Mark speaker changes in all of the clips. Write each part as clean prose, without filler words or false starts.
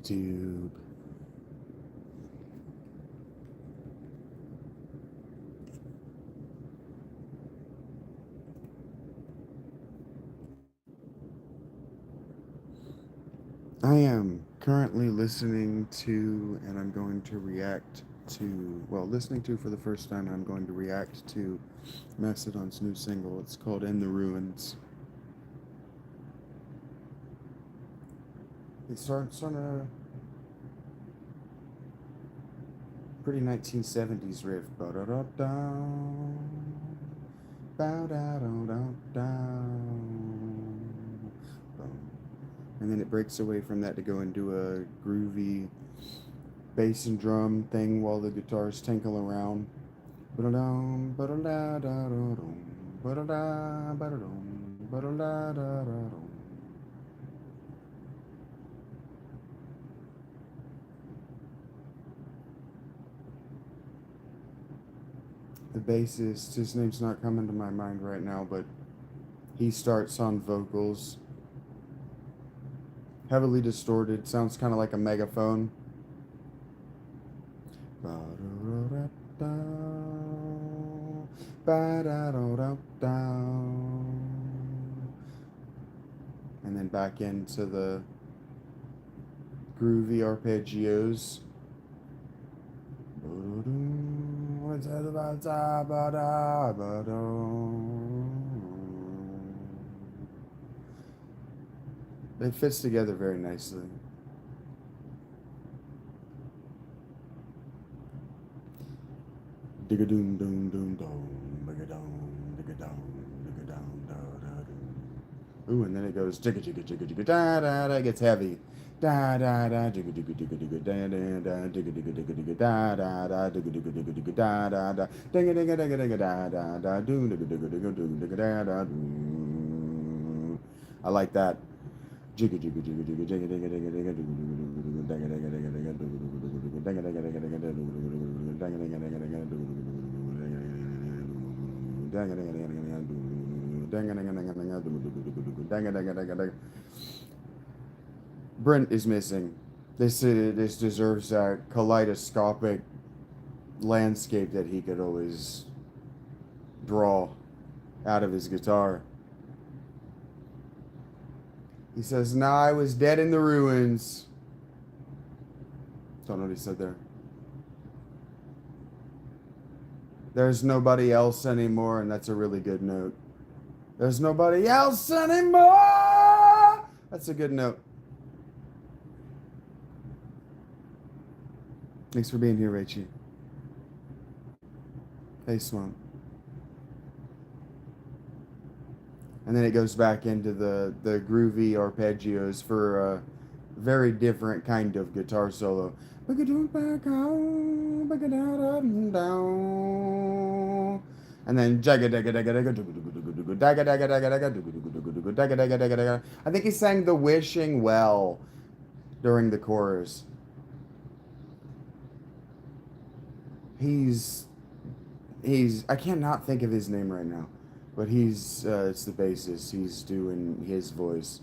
Speaker 1: YouTube. I am currently listening to, and I'm going to react to, well, listening to for the first time, I'm going to react to Mastodon's new single. It's called In the Ruins. It starts on a pretty 1970s riff. And then it breaks away from that to go into a groovy bass and drum thing while the guitars tinkle around. The bassist, his name's not coming to my mind right now, but he starts on vocals. Heavily distorted, sounds kind of like a megaphone. And then back into the groovy arpeggios. It fits together very nicely. Digga doom doom doom doom, digga doom, digga doom, digga doom, da da doom. Ooh, and then it goes jigga jigga jigga jigga da da da. It gets heavy. Da da da jigga jigga jigga jigga da da da jigga jigga jigga jigga da da da jigga jigga jigga jigga da da da digga digga digga digga da da da doom digga digga digga doom digga da da doom. I like that. Jigga jigga jigga jigga jigga digga digga digga digga digga digga digga digga digga digga digga digga Brent is missing. This deserves that kaleidoscopic landscape that he could always draw out of his guitar. He says, "Nah, I was dead in the ruins." Don't know what he said there. There's nobody else anymore, and that's a really good note. There's nobody else anymore. That's a good note. Thanks for being here, Rachie. Hey, Swamp. And then it goes back into the groovy arpeggios for a very different kind of guitar solo. And then I think he sang the Wishing Well during the chorus. He's I cannot think of his name right now, but it's the bassist. He's doing his voice.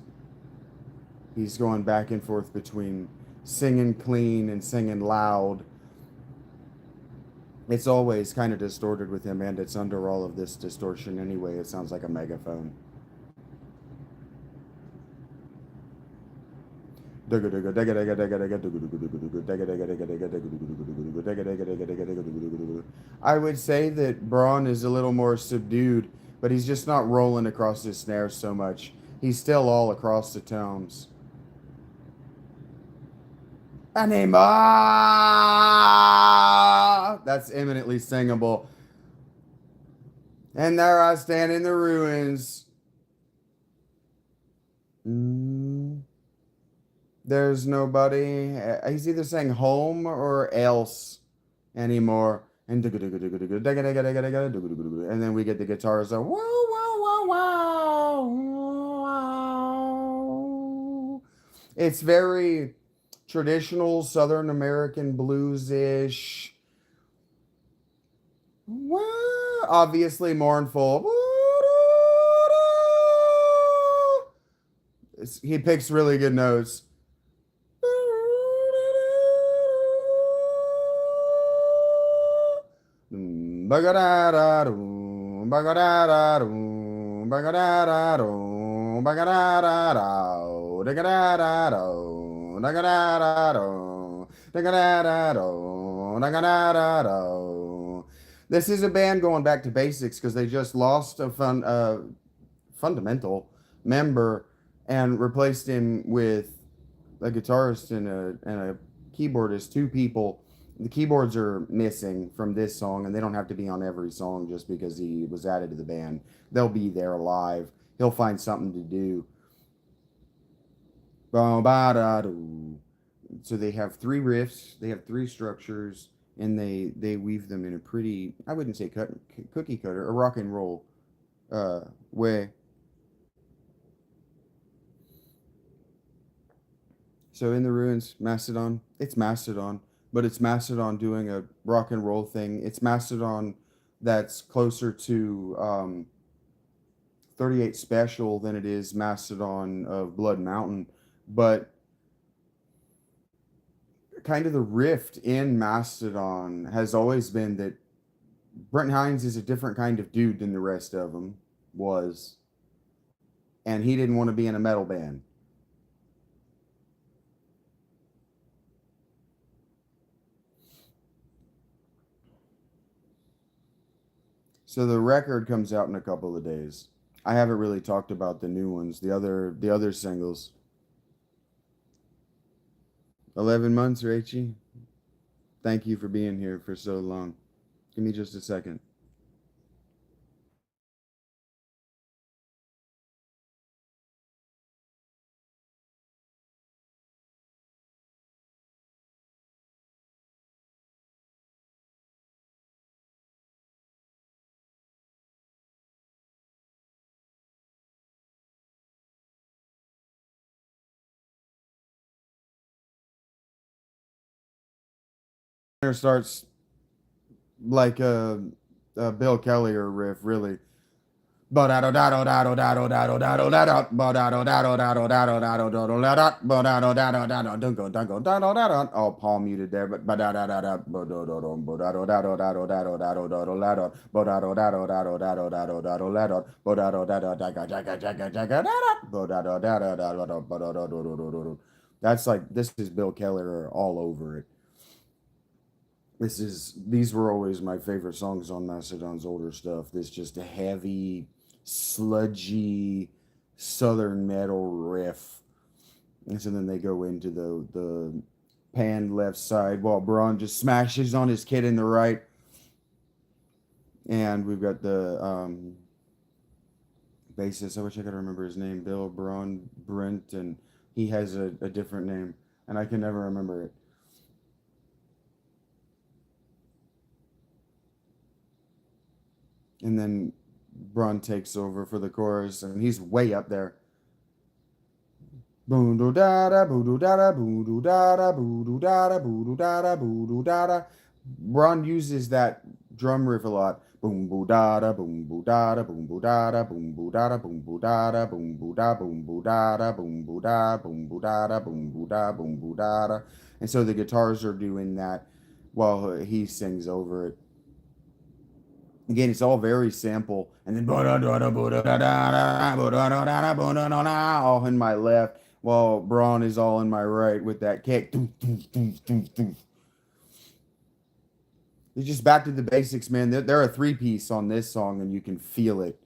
Speaker 1: He's going back and forth between singing clean and singing loud. It's always kind of distorted with him, and it's under all of this distortion anyway. It sounds like a megaphone. I would say that Braun is a little more subdued, but he's just not rolling across his snares so much. He's still all across the tones. Anima! That's eminently singable. And there I stand in the ruins. There's nobody. He's either saying home or else anymore. And then we get the guitars. Wow, wow, wow, wow. It's very traditional Southern American blues-ish. Obviously mournful. He picks really good notes. Bagadadadoo, bagadadadoo, bagadadadoo, bagadadadoo, dagadadadoo, dagadadadoo, dagadadadoo, dagadadadoo. This is a band going back to basics because they just lost a fundamental member and replaced him with a guitarist and a keyboardist, two people. The keyboards are missing from this song, and they don't have to be on every song just because he was added to the band. They'll be there live. He'll find something to do. So they have three riffs, they have three structures, and they weave them in a pretty, I wouldn't say cookie cutter, a rock and roll way. So in the ruins, Mastodon. It's Mastodon, but it's Mastodon doing a rock and roll thing. It's Mastodon that's closer to 38 Special than it is Mastodon of Blood Mountain. But kind of the rift in Mastodon has always been that Brent Hines is a different kind of dude than the rest of them was. And he didn't want to be in a metal band. So the record comes out in a couple of days. I haven't really talked about the new ones, the other singles. 11 months, Rachie. Thank you for being here for so long. Give me just a second. Starts like a Bill Kelly riff, really. All palm muted there, but that's like this is Bill Keller all over it. These were always my favorite songs on Mastodon's older stuff. This just a heavy, sludgy southern metal riff. And so then they go into the pan left side while Braun just smashes on his kid in the right. And we've got the bassist. I wish I could remember his name. Bill Braun Brent, and he has a different name, and I can never remember it. And then Braun takes over for the chorus, and he's way up there. Boom do da da boo do da da boo do da da boo do da da boo do da da boo do da da. Braun uses that drum riff a lot. Boom boo da da boom boo da da boom boo da da boom boo da da boom boo da da boom boo da boom boo da da boom boo da boom boo da da boom boo da boom boo da da. And so the guitars are doing that while he sings over it. Again, it's all very sample, and then all in my left, while Braun is all in my right with that kick. It's just back to the basics, man. They're a three-piece on this song, and you can feel it.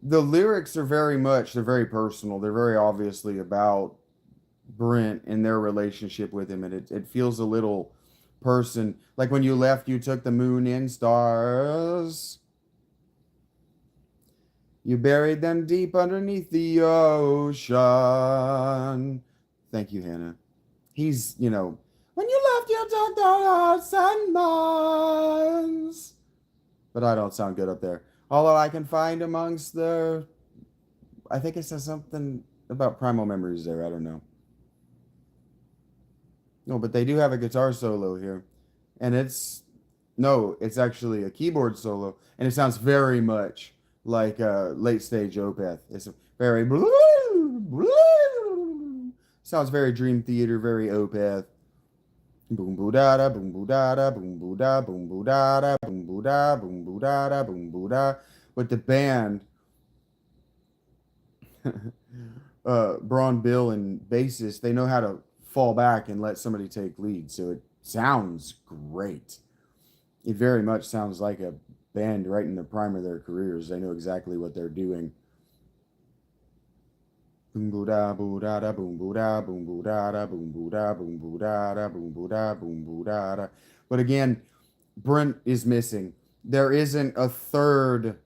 Speaker 1: The lyrics are they're very personal. They're very obviously about Brent and their relationship with him, and it feels a little person. Like when you left, you took the moon and stars. You buried them deep underneath the ocean. Thank you, Hannah. He's, when you left, you took the hearts and minds. But I don't sound good up there. All I can find amongst I think it says something about primal memories there. I don't know. No, but they do have a guitar solo here. And it's actually a keyboard solo. And it sounds very much like late stage Opeth. It's very sounds very Dream Theater, very Opeth. Boom boo da da, boom boo da da, boom boo da, boom boo da da, boom boo da, boom boo da da, boom boo da. But the band, Braun, Bill, and bassist, they know how to fall back and let somebody take lead. So it sounds great. It very much sounds like a band right in the prime of their careers. They know exactly what they're doing. Boom boo da boo da da boom boo da boom boo da da boom boo da boom boo da da boom boo da boom boo da da. But again, Brent is missing. There isn't a third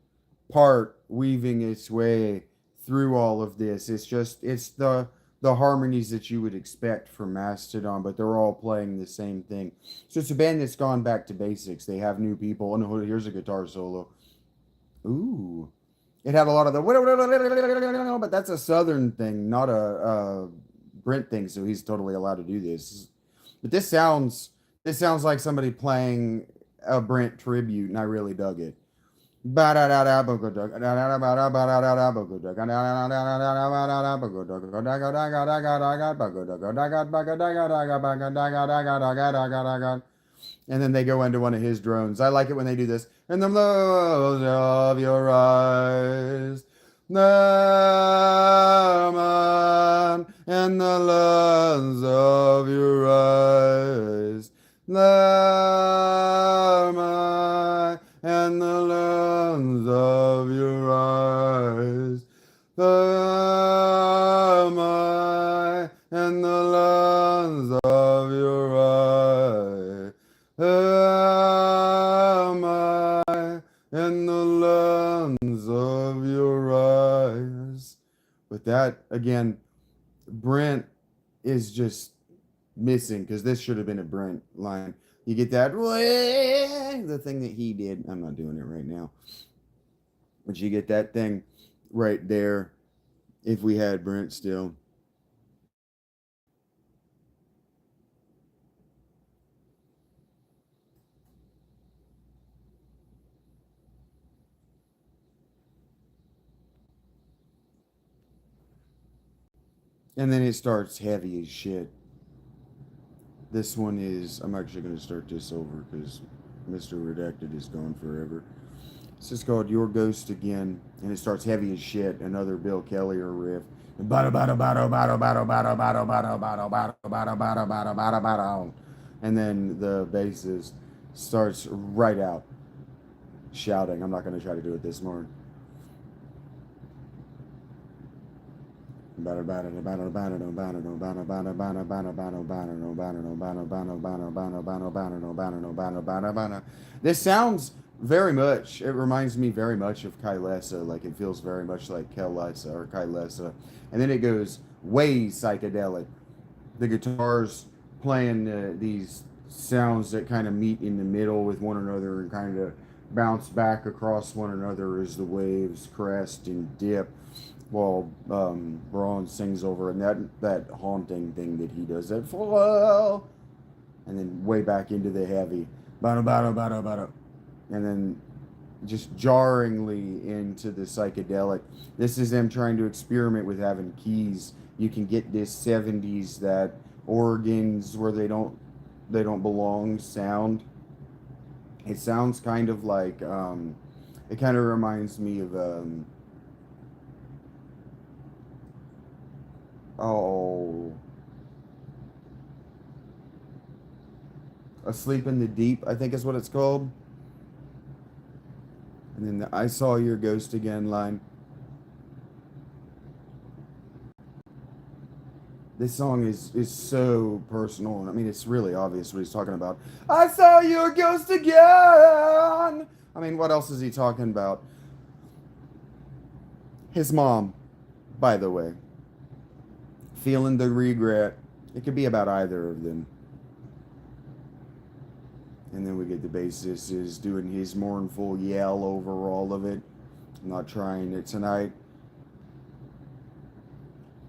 Speaker 1: part weaving its way through all of this. It's the harmonies that you would expect from Mastodon, but they're all playing the same thing. So it's a band that's gone back to basics. They have new people. Oh no, here's a guitar solo. Ooh. It had a lot of the, but that's a Southern thing, not a Brent thing. So he's totally allowed to do this. But this sounds like somebody playing a Brent tribute, and I really dug it. And then they go into one of his drones. I like it when they do this. In the lows of your eyes, man, in the lens of your eyes, man, in the lens of your eyes, man, in the lens of your eyes. Am I in the lens of your eyes? But that, again, Brent is just missing because this should have been a Brent line. You get that, the thing that he did. I'm not doing it right now. But you get that thing right there if we had Brent still. And then it starts heavy as shit. This one is, I'm actually going to start this over because Mr. Redacted is gone forever. This is called Your Ghost Again, and it starts heavy as shit. Another Bill Kelly riff. And then the bassist starts right out shouting. I'm not going to try to do it this morning. This sounds very much, it reminds me very much of Kylesa. Like it feels very much like Kylesa or Kylesa. And then it goes way psychedelic. The guitars playing these sounds that kind of meet in the middle with one another and kind of bounce back across one another as the waves crest and dip while Braun sings over, and that haunting thing that he does, that flow, and then way back into the heavy, and then just jarringly into the psychedelic. This is them trying to experiment with having keys. You can get this 70s that organs where they don't belong sound. It sounds kind of like it kind of reminds me of oh, Asleep in the Deep, I think is what it's called. And then the I Saw Your Ghost Again line. This song is so personal, and I mean it's really obvious what he's talking about. I saw your ghost again. I mean, what else is he talking about? His mom, by the way, feeling the regret. It could be about either of them. And then we get the bassist is doing his mournful yell over all of it. I'm not trying it tonight.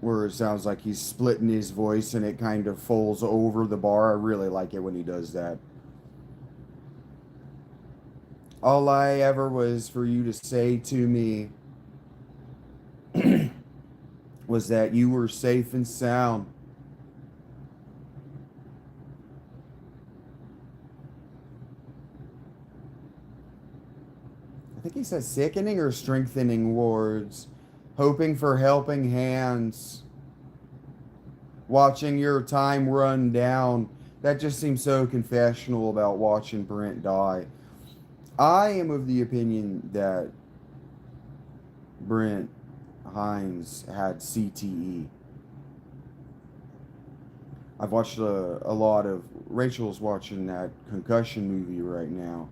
Speaker 1: Where it sounds like he's splitting his voice and it kind of falls over the bar. I really like it when he does that. All I ever was for you to say to me was that you were safe and sound. think he says sickening or strengthening words, hoping for helping hands, watching your time run down. That just seems so confessional about watching Brent die. I am of the opinion that Brent Hines had CTE. I've watched a lot of. Rachel's watching that concussion movie right now.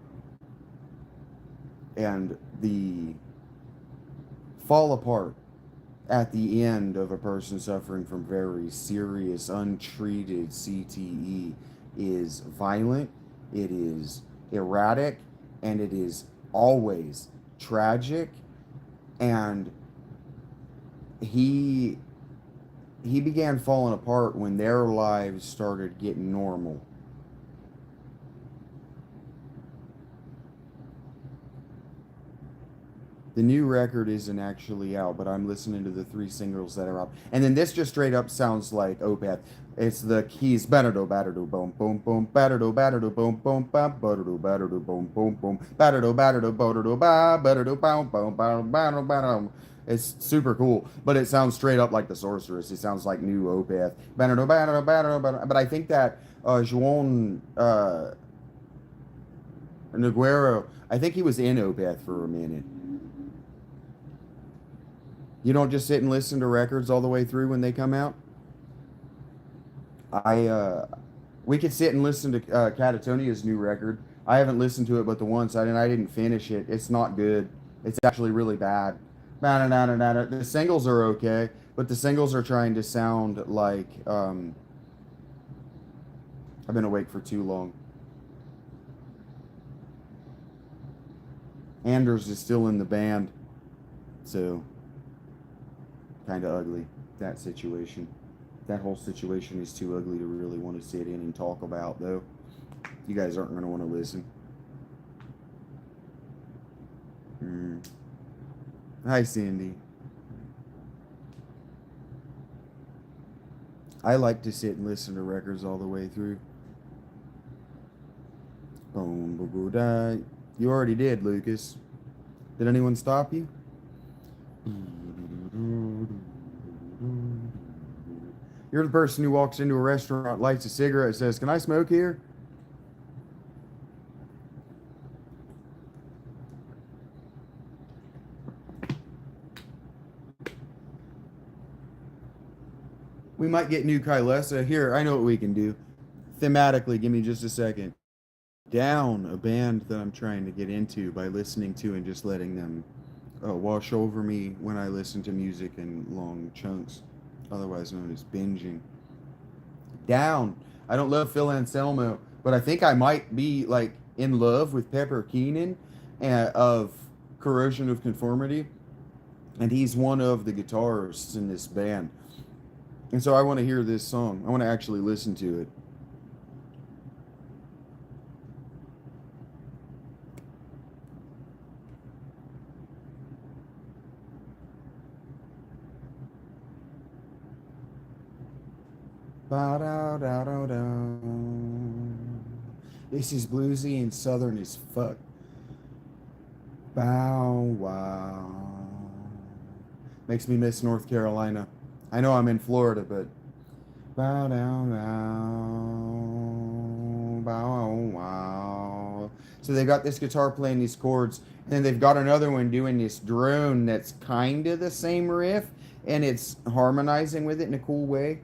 Speaker 1: And the fall apart at the end of a person suffering from very serious, untreated CTE is violent, it is erratic, and it is always tragic. And he began falling apart when their lives started getting normal. The new record isn't actually out, but I'm listening to the 3 singles that are out. And then this just straight up sounds like Opeth. It's the keys. Batterdo, batterdo, boom, boom, boom. Batterdo, batterdo, boom, boom, ba. Batterdo, batterdo, boom, boom, boom. Batterdo, batterdo, batterdo, ba. Batterdo, boom, boom, boom, boom, boom. It's super cool, but it sounds straight up like the Sorceress. It sounds like new Opeth. Batterdo, batterdo, batterdo, batterdo. But I think that Joan Noguero, I think he was in Opeth for a minute. You don't just sit and listen to records all the way through when they come out. We could sit and listen to Catatonia's new record. I haven't listened to it but the once, and I didn't finish it. It's not good. It's actually really bad. The singles are okay, but the singles are trying to sound like I've been awake for too long. Anders is still in the band, so kind of ugly, that situation. That whole situation is too ugly to really want to sit in and talk about, though. You guys aren't going to want to listen. Hi, Sandy. I like to sit and listen to records all the way through. You already did, Lucas. Did anyone stop you? You're the person who walks into a restaurant, lights a cigarette, says, "Can I smoke here?" We might get new Kylesa. Here, I know what we can do. Thematically, give me just a second. Down a band that I'm trying to get into by listening to and just letting them wash over me when I listen to music in long chunks, otherwise known as binging. Down. I don't love Phil Anselmo, but I think I might be like in love with Pepper Keenan of Corrosion of Conformity, and he's one of the guitarists in this band. And so I want to hear this song. I want to actually listen to it. This is bluesy and southern as fuck. Bow wow. Makes me miss North Carolina. I know I'm in Florida, but bow down now. Bow wow. So they've got this guitar playing these chords, and then they've got another one doing this drone that's kind of the same riff, and it's harmonizing with it in a cool way.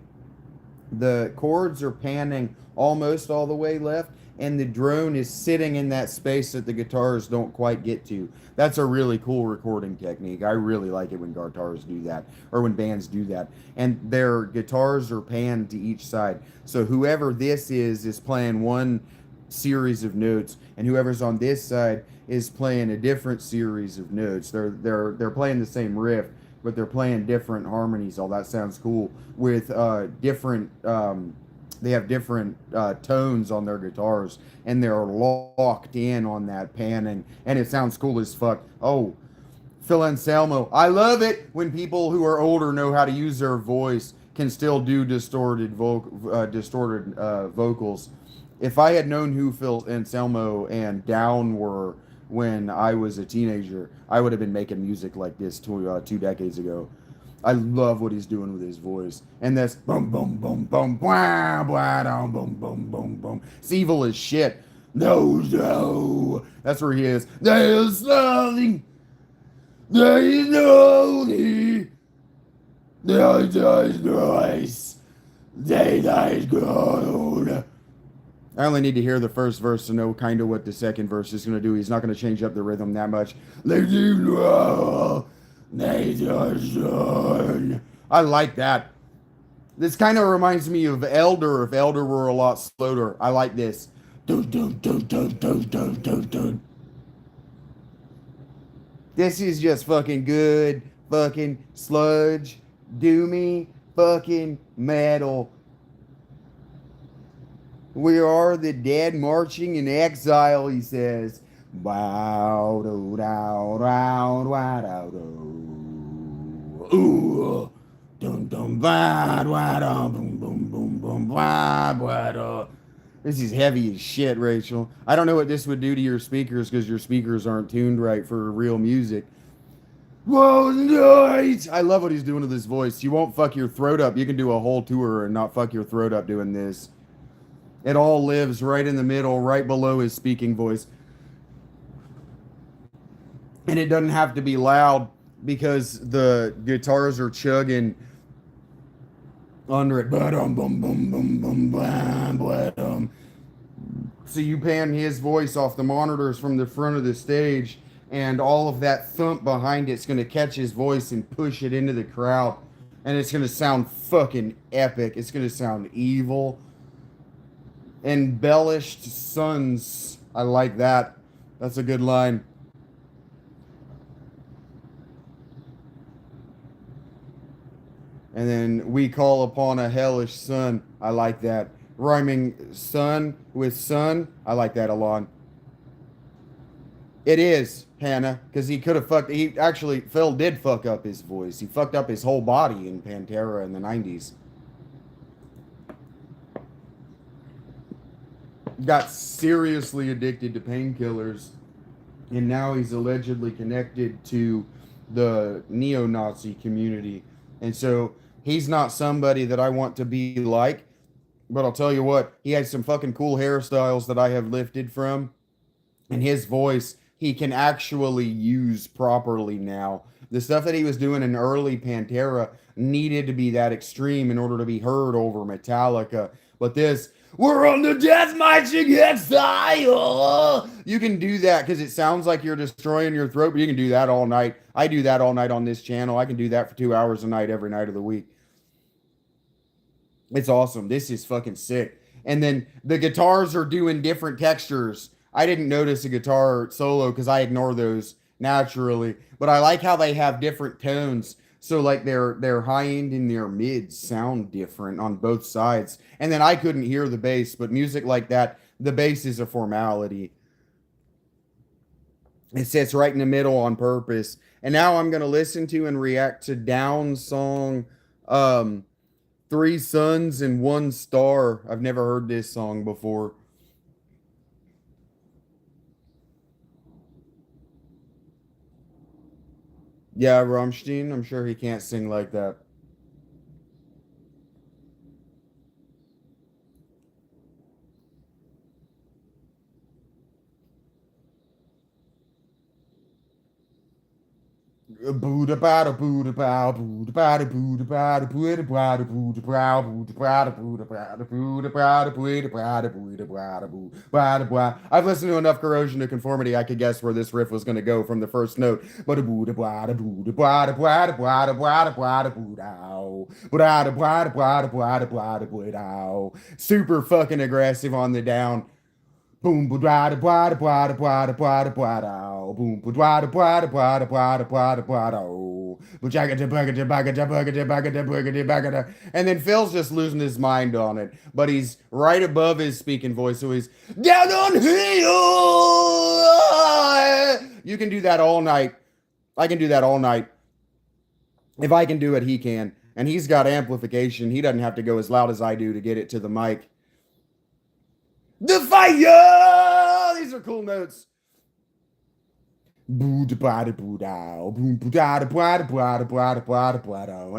Speaker 1: The chords are panning almost all the way left, and the drone is sitting in that space that the guitars don't quite get to. That's a really cool recording technique. I really like it when guitars do that, or when bands do that. And their guitars are panned to each side. So whoever this is playing one series of notes, and whoever's on this side is playing a different series of notes. They're playing the same riff, but they're playing different harmonies. All that sounds cool with different. They have different tones on their guitars, and they're locked in on that panning, and it sounds cool as fuck. Oh, Phil Anselmo. I love it when people who are older know how to use their voice can still do distorted vocals. If I had known who Phil Anselmo and Down were when I was a teenager, I would have been making music like this 2 decades ago. I love what he's doing with his voice. And this boom, boom, boom, boom, blah, blah, boom, boom, boom, boom, boom. It's evil as shit. No, no. That's where he is. There is nothing. There is nothing. There is grace. There is gold. I only need to hear the first verse to know kind of what the second verse is going to do. He's not going to change up the rhythm that much. I like that. This kind of reminds me of Elder if Elder were a lot slower. I like this. This is just fucking good, fucking sludge, doomy, fucking metal. We are the dead marching in exile, he says. Bow do dow dow dow do. Ooh, dum dum ba da boom boom boom boom ba da. This is heavy as shit, Rachel. I don't know what this would do to your speakers because your speakers aren't tuned right for real music. Whoa, nice! I love what he's doing with his voice. You won't fuck your throat up. You can do a whole tour and not fuck your throat up doing this. It all lives right in the middle, right below his speaking voice. And it doesn't have to be loud because the guitars are chugging under it. So you pan his voice off the monitors from the front of the stage, and all of that thump behind it's going to catch his voice and push it into the crowd. And it's going to sound fucking epic. It's going to sound evil. Embellished sons. I like that. That's a good line. And then we call upon a hellish son. I like that. Rhyming son with son. I like that a lot. It is, Hannah, because he could have fucked. He actually, Phil did fuck up his voice. He fucked up his whole body in Pantera in the 90s. Got seriously addicted to painkillers, and now he's allegedly connected to the neo-Nazi community. And so he's not somebody that I want to be like, but I'll tell you what, he has some fucking cool hairstyles that I have lifted from, and his voice, he can actually use properly now. The stuff that he was doing in early Pantera needed to be that extreme in order to be heard over Metallica. But this, we're on the death marching exile. You can do that because it sounds like you're destroying your throat, but you can do that all night. I do that all night on this channel. I can do that for 2 hours a night, every night of the week. It's awesome. This is fucking sick. And then the guitars are doing different textures. I didn't notice a guitar solo because I ignore those naturally. But I like how they have different tones. So like their high end and their mids sound different on both sides. And then I couldn't hear the bass, but music like that, the bass is a formality. It sits right in the middle on purpose. And now I'm going to listen to and react to Down's song, Three Suns and One Star. I've never heard this song before. Yeah, Rammstein, I'm sure he can't sing like that. Buddha bada Buddha bow Buddha bada Buddha bada Buddha bada Buddha brow Buddha bada Buddha bada Buddha bada Buddha bada Buddha bada Buddha bada. I've listened to enough Corrosion to Conformity. I could guess where this riff was going to go from the first note. But Buddha bada Buddha bada Buddha bada Buddha bada Buddha bada Buddha bada Buddha Buddha. Super fucking aggressive on the down. Boom, bada bada bada bada bada bada. Boom, bada bada bada bada bada bada. And then Phil's just losing his mind on it, but he's right above his speaking voice, so he's down on here. You can do that all night. I can do that all night. If I can do it, he can. And he's got amplification. He doesn't have to go as loud as I do to get it to the mic. The fire! These are cool notes. And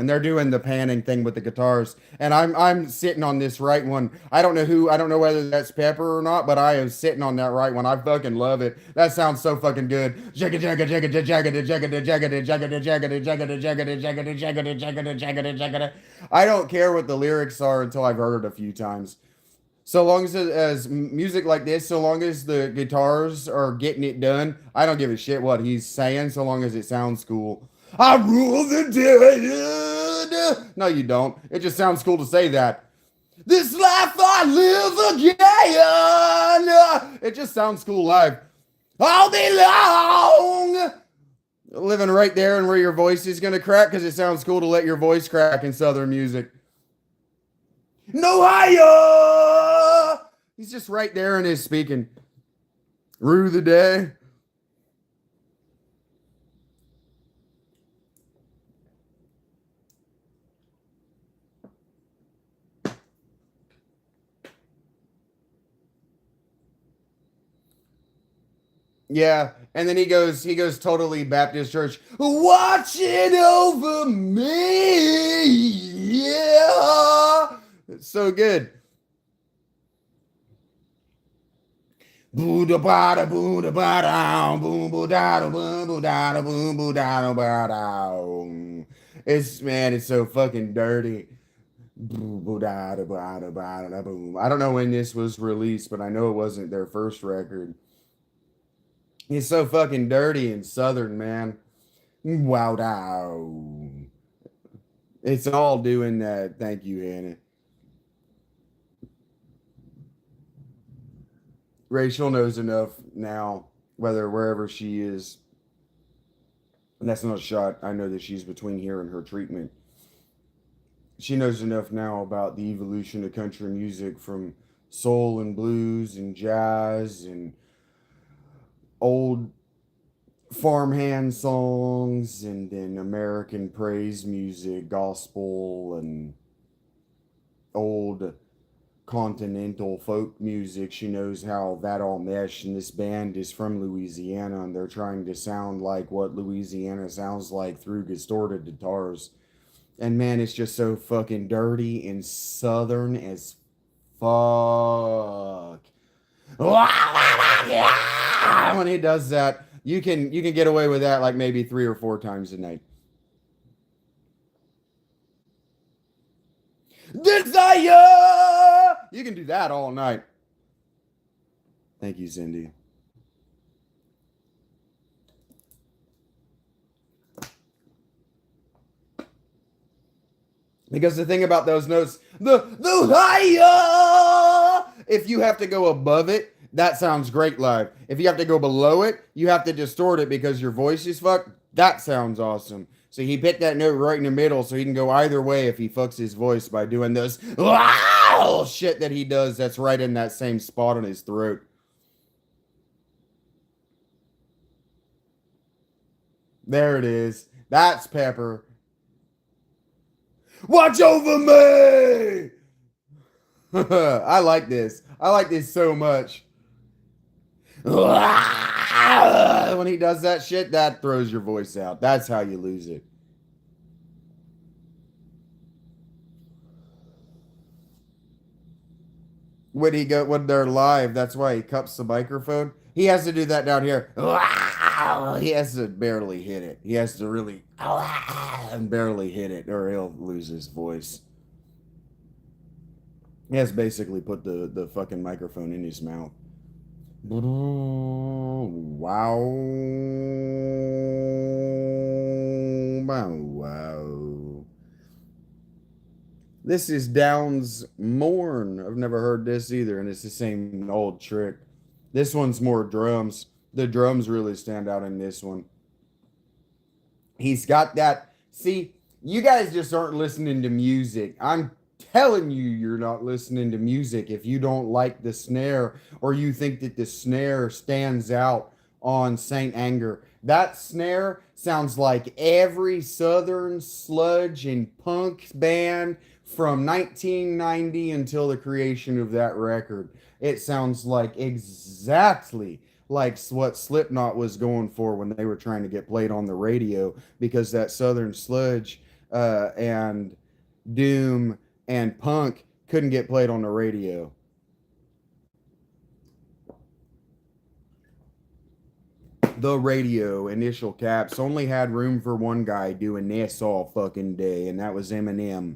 Speaker 1: they're doing the panning thing with the guitars. And I'm sitting on this right one. I don't know whether that's Pepper or not, but I am sitting on that right one. I fucking love it. That sounds so fucking good. I don't care what the lyrics are until I've heard it a few times. So long as music like this, so long as the guitars are getting it done, I don't give a shit what he's saying, so long as it sounds cool. I rule the dead. No, you don't. It just sounds cool to say that. This life I live again. It just sounds cool live. All day long. Living right there and where your voice is going to crack because it sounds cool to let your voice crack in Southern music. No higher. He's just right there and is speaking. Rue the day. Yeah, and then he goes totally Baptist church. Watching over me. Yeah. It's so good. Boo da ba da boo da ba da boom boo da da boom boo da da boom boo da da ba da. It's man, it's so fucking dirty. Boo boo da da ba da ba da boom. I don't know when this was released, but I know it wasn't their first record. It's so fucking dirty and southern, man. Wow, wow. It's all doing that. Thank you, Hannah. Rachel knows enough now, whether wherever she is, and that's not a shot. I know that she's between here and her treatment. She knows enough now about the evolution of country music from soul and blues and jazz and old farmhand songs and then American praise music, gospel, and old continental folk music. She knows how that all mesh, and this band is from Louisiana and they're trying to sound like what Louisiana sounds like through distorted guitars. And man, it's just so fucking dirty and southern as fuck. When he does that, you can get away with that like maybe 3 or 4 times a night. Desire! You can do that all night. Thank you, Cindy. Because the thing about those notes, the higher, if you have to go above it, that sounds great live. If you have to go below it, you have to distort it because your voice is fucked. That sounds awesome. So he picked that note right in the middle so he can go either way if he fucks his voice by doing this shit that he does that's right in that same spot on his throat. There it is. That's Pepper. Watch over me! I like this. I like this so much. When he does that shit, that throws your voice out. That's how you lose it. When they're live, that's why he cups the microphone. He has to do that down here. He has to barely hit it. He has to really and barely hit it, or he'll lose his voice. He has basically put the fucking microphone in his mouth. Wow. Wow. Wow. This is Down's Mourn. I've never heard this either, and it's the same old trick. This one's more drums. The drums really stand out in this one. He's got that. See, you guys just aren't listening to music. I'm telling you, you're not listening to music if you don't like the snare or you think that the snare stands out on Saint Anger. That snare sounds like every Southern sludge and punk band from 1990 until the creation of that record. It sounds like exactly like what Slipknot was going for when they were trying to get played on the radio, because that Southern sludge and doom and punk couldn't get played on the radio. The radio, initial caps, only had room for one guy doing this all fucking day, and that was Eminem.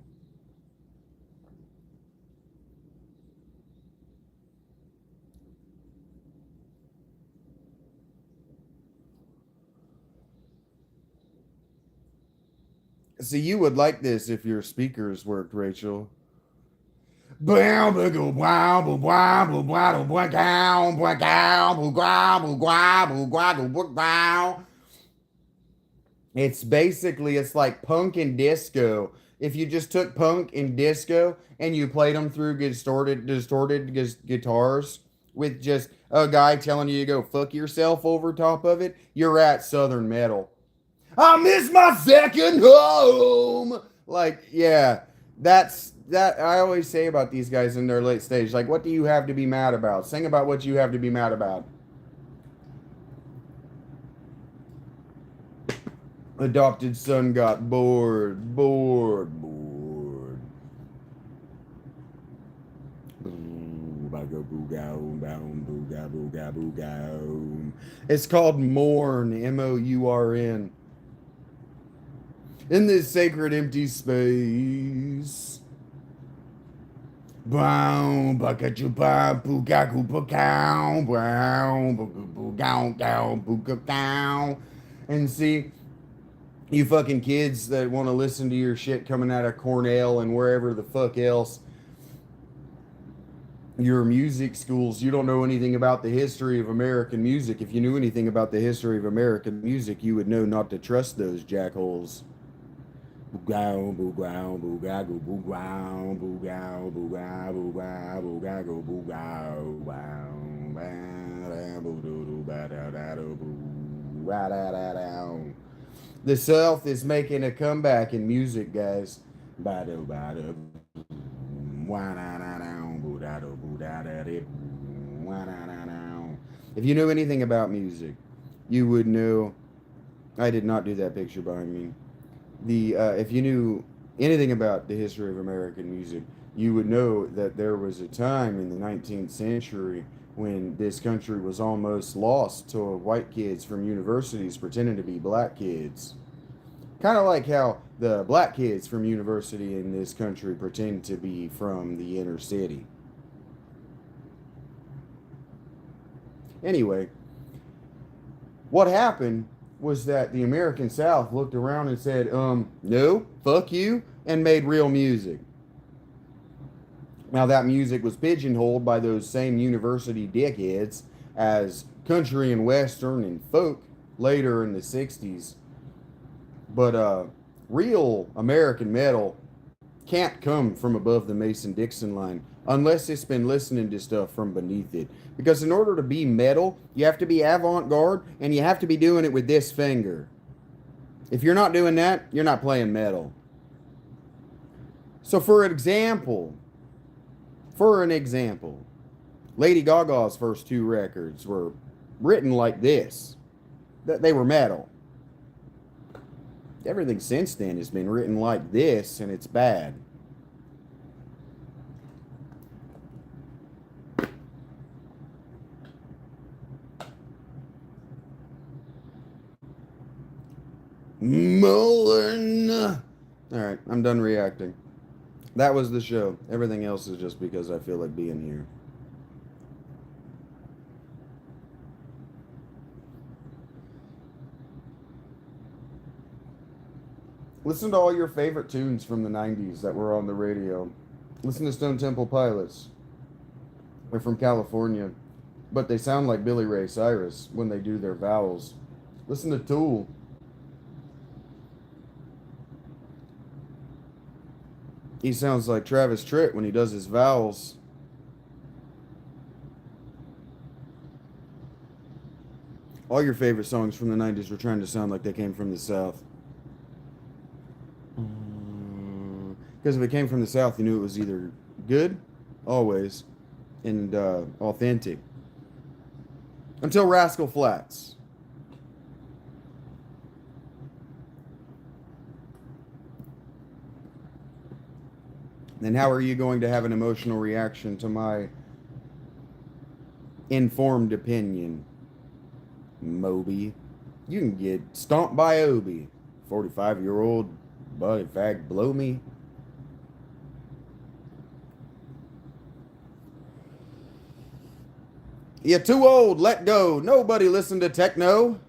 Speaker 1: See, you would like this if your speakers worked, Rachel. It's basically, it's like punk and disco. If you just took punk and disco and you played them through distorted guitars with just a guy telling you to go fuck yourself over top of it, you're at Southern metal. I miss my second home. Like, yeah, that's that I always say about these guys in their late stage. Like, what do you have to be mad about? Sing about what you have to be mad about. Adopted son got bored. It's called Mourn, Mourn. In this sacred empty space. And see, you fucking kids that want to listen to your shit coming out of Cornell and wherever the fuck else, your music schools, you don't know anything about the history of American music. If you knew anything about the history of American music, you would know not to trust those jackholes. The South is making a comeback in music, guys. If you knew anything about music, you would know. I did not do that picture behind me. If you knew anything about the history of American music, you would know that there was a time in the 19th century when this country was almost lost to white kids from universities pretending to be black kids. Kind of like how the black kids from university in this country pretend to be from the inner city. Anyway, what happened was that the American South looked around and said, no, fuck you, and made real music. Now, that music was pigeonholed by those same university dickheads as country and western and folk later in the 60s. But real American metal can't come from above the Mason-Dixon line unless it's been listening to stuff from beneath it. Because in order to be metal, you have to be avant-garde, and you have to be doing it with this finger. If you're not doing that, you're not playing metal. So for an example, Lady Gaga's first two records were written like this. They were metal. Everything since then has been written like this, and it's bad. Mullen. All right, I'm done reacting. That was the show. Everything else is just because I feel like being here. Listen to all your favorite tunes from the 90s that were on the radio. Listen to Stone Temple Pilots. They're from California, but they sound like Billy Ray Cyrus when they do their vowels. Listen to Tool. He sounds like Travis Tritt when he does his vowels. All your favorite songs from the 90s were trying to sound like they came from the South. Because if it came from the South, you knew it was either good, always, and authentic. Until Rascal Flatts. Then how are you going to have an emotional reaction to my informed opinion, Moby? You can get stomped by Obi. 45-year-old body fag blow me. You're too old, let go. Nobody listen to techno.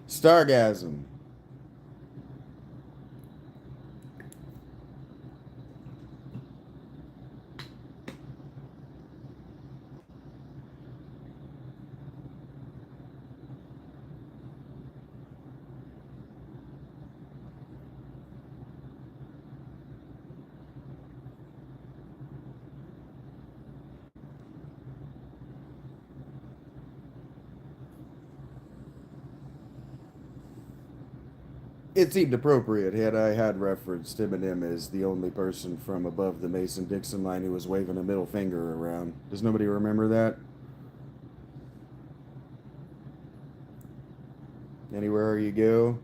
Speaker 1: Stargasm. It seemed appropriate had I had referenced Eminem as the only person from above the Mason-Dixon line who was waving a middle finger around. Does nobody remember that? Anywhere you go,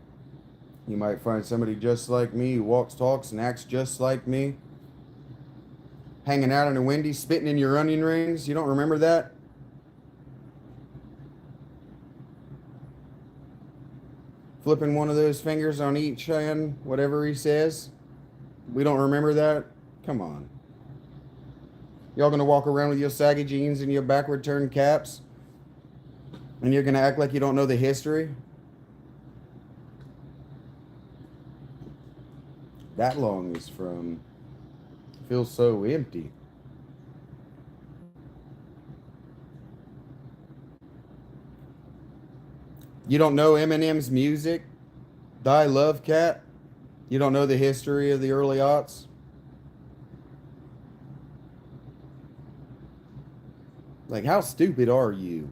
Speaker 1: you might find somebody just like me who walks, talks, and acts just like me. Hanging out in a Wendy's, spitting in your onion rings. You don't remember that? Flipping one of those fingers on each hand, whatever he says. We don't remember that? Come on. Y'all gonna walk around with your saggy jeans and your backward turned caps? And you're gonna act like you don't know the history? That long is from Feels So Empty. You don't know Eminem's music? Die Love Cat? You don't know the history of the early aughts? Like, how stupid are you?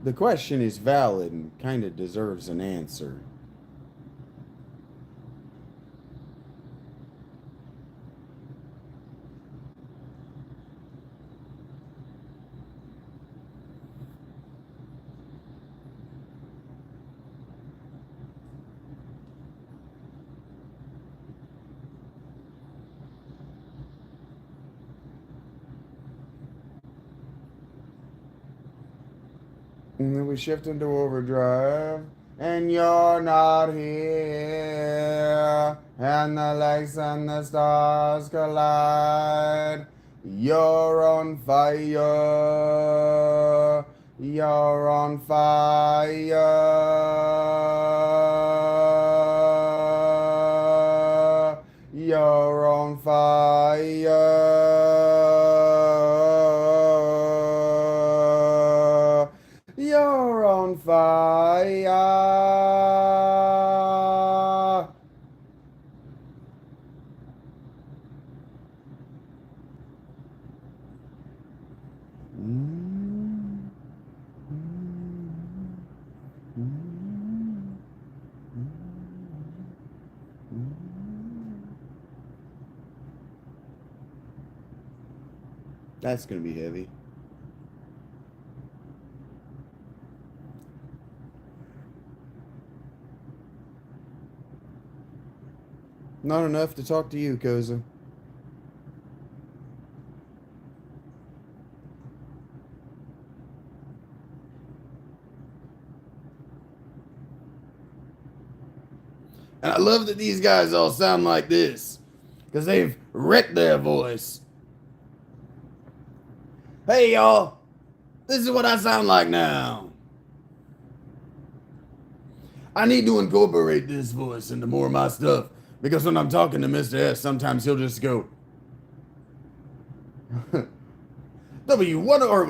Speaker 1: The question is valid and kind of deserves an answer. And then we shift into overdrive. And you're not here. And the lights and the stars collide. You're on fire. You're on fire. You're on fire. You're on fire. That's going to be heavy. Not enough to talk to you, Koza. And I love that these guys all sound like this, because they've wrecked their voice. Hey, y'all. This is what I sound like now. I need to incorporate this voice into more of my stuff, because when I'm talking to Mr. S, sometimes he'll just go, W1 or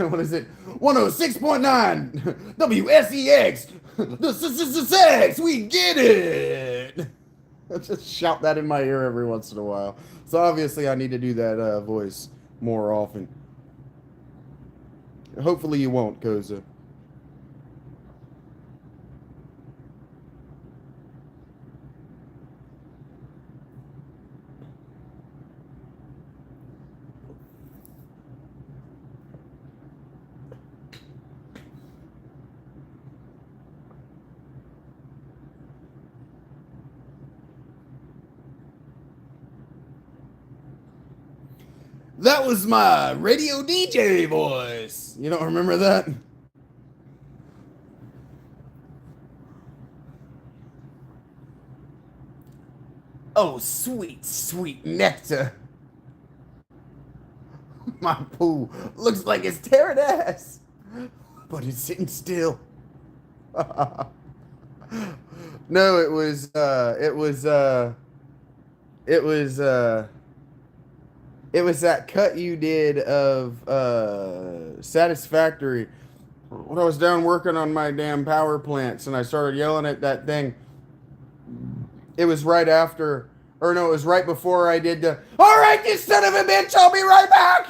Speaker 1: what is it? 106.9 WSEX. The sex, we get it. I just shout that in my ear every once in a while. So obviously I need to do that voice more often. Hopefully you won't, Koza. That was my radio DJ voice. You don't remember that? Oh, sweet, sweet nectar. My poo looks like it's tearing ass, but it's sitting still. No, it was that cut you did of Satisfactory when I was down working on my damn power plants and I started yelling at that thing. It was right after, or no, it was right before I did the, all right, you son of a bitch, I'll be right back.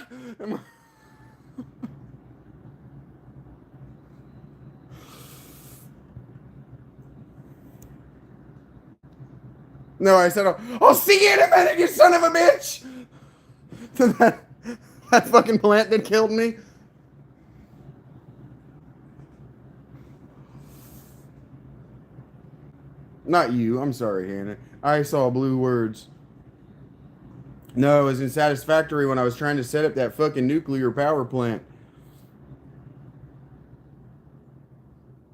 Speaker 1: No, I said, I'll see you in a minute, you son of a bitch. that fucking plant that killed me. Not you. I'm sorry, Hannah. I saw blue words. No, it was in Satisfactory when I was trying to set up that fucking nuclear power plant.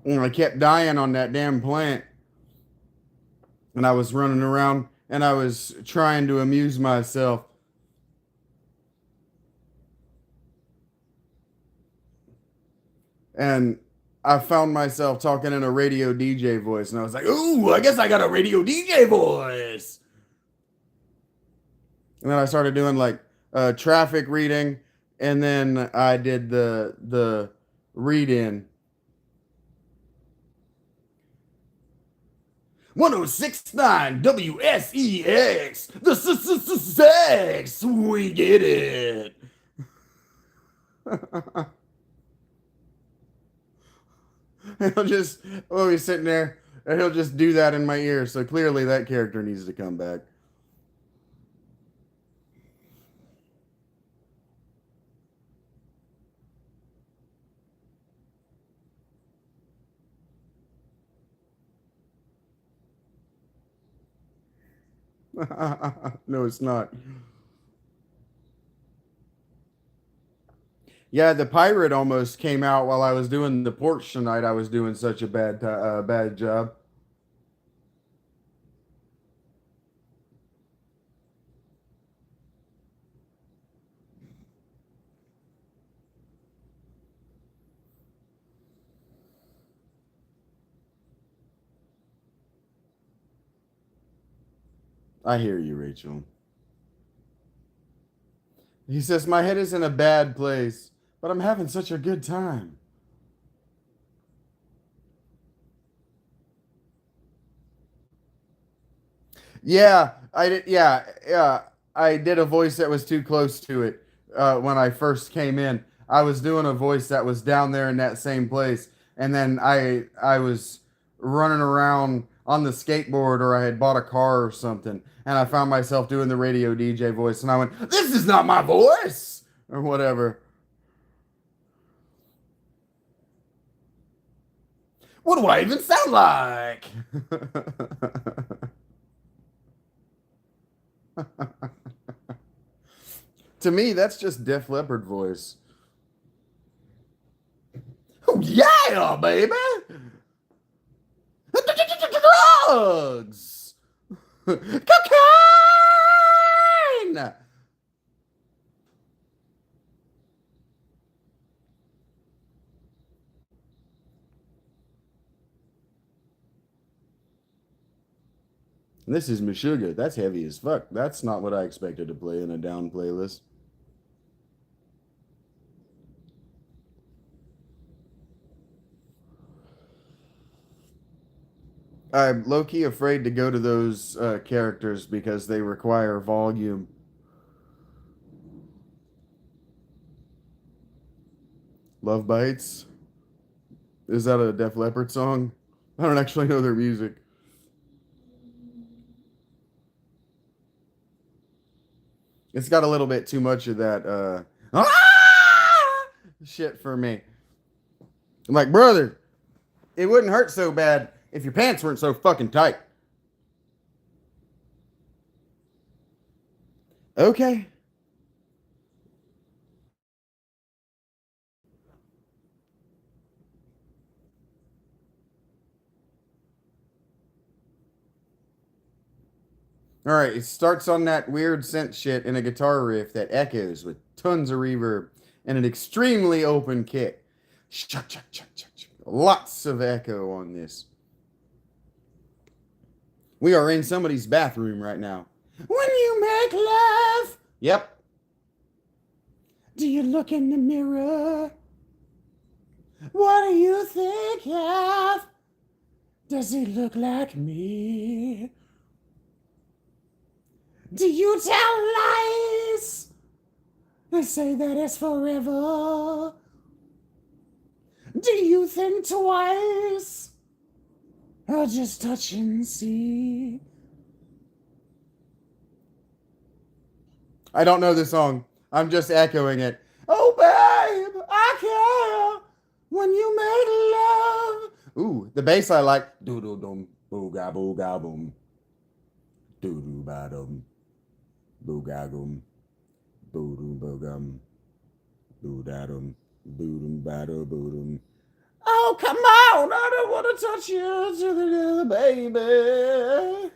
Speaker 1: And I kept dying on that damn plant. And I was running around and I was trying to amuse myself. And I found myself talking in a radio DJ voice. And I was like, ooh, I guess I got a radio DJ voice. And then I started doing like traffic reading. And then I did the read in. 1069 WSEX, the sex, we get it. He'll just, oh, he's sitting there, and he'll just do that in my ear. So clearly that character needs to come back. No, it's not. Yeah, the pirate almost came out while I was doing the porch tonight. I was doing such a bad job. I hear you, Rachel. He says, my head is in a bad place, but I'm having such a good time. Yeah, I did. Yeah, yeah. I did a voice that was too close to it when I first came in. I was doing a voice that was down there in that same place, and then I was running around on the skateboard, or I had bought a car or something, and I found myself doing the radio DJ voice, and I went, "This is not my voice," or whatever. What do I even sound like? To me, that's just Def Leppard voice. Oh yeah, baby. Drugs. Cocaine. This is Meshuggah. That's heavy as fuck. That's not what I expected to play in a down playlist. I'm low key afraid to go to those characters because they require volume. Love Bites? Is that a Def Leppard song? I don't actually know their music. It's got a little bit too much of that shit for me. I'm like, brother, it wouldn't hurt so bad if your pants weren't so fucking tight. Okay. All right, it starts on that weird synth shit in a guitar riff that echoes with tons of reverb and an extremely open kick. Chuck, chuck, chuck, chuck, chuck. Lots of echo on this. We are in somebody's bathroom right now. When you make love. Yep. Do you look in the mirror? What do you think of? Does he look like me? Do you tell lies? I say that it's forever. Do you think twice? Or just touch and see? I don't know the song. I'm just echoing it. Oh, babe, I care when you make love. Ooh, the bass I like. Doodle-dum, booga, booga, boom. Doodle-ba-dum, booga-gum, boodum-boogum, boodadum, boodum-ba-do-boodum. Oh, come on, I don't want to touch you to the baby.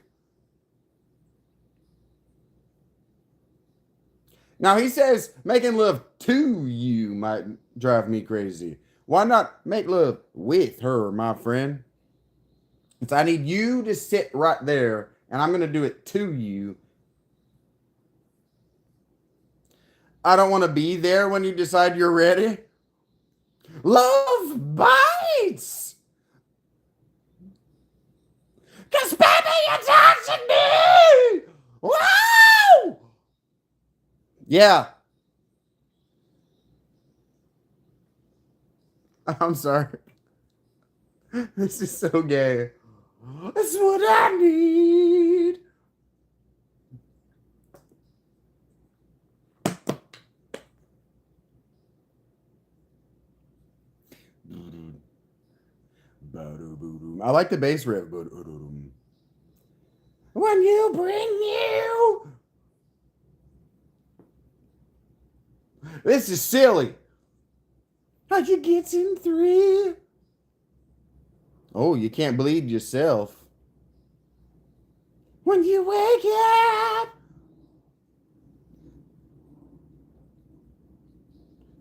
Speaker 1: Now he says making love to you might drive me crazy. Why not make love with her, my friend? It's I need you to sit right there, and I'm going to do it to you. I don't want to be there when you decide you're ready. Love bites. 'Cause baby, you're touching me. Wow! Yeah. I'm sorry. This is so gay. That's what I need. I like the bass riff. When you bring you. This is silly. How you get in 3? Oh, you can't bleed yourself. When you wake up.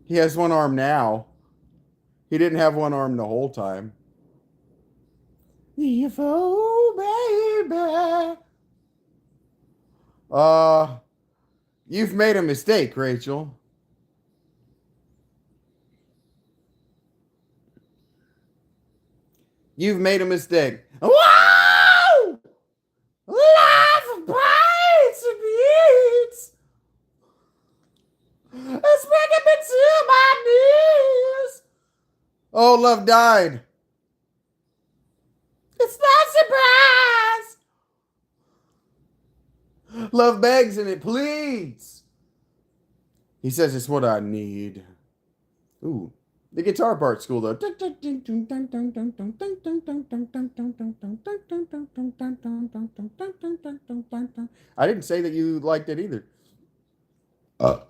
Speaker 1: He has one arm now. He didn't have one arm the whole time. Oh, baby. You've made a mistake, Rachel. You've made a mistake. Wow! Love bites and beats. It's bringing me to my knees. Oh, love died. It's not a surprise. Love begs and it pleads. He says it's what I need. Ooh. The guitar part's cool though. I didn't say that you liked it either. I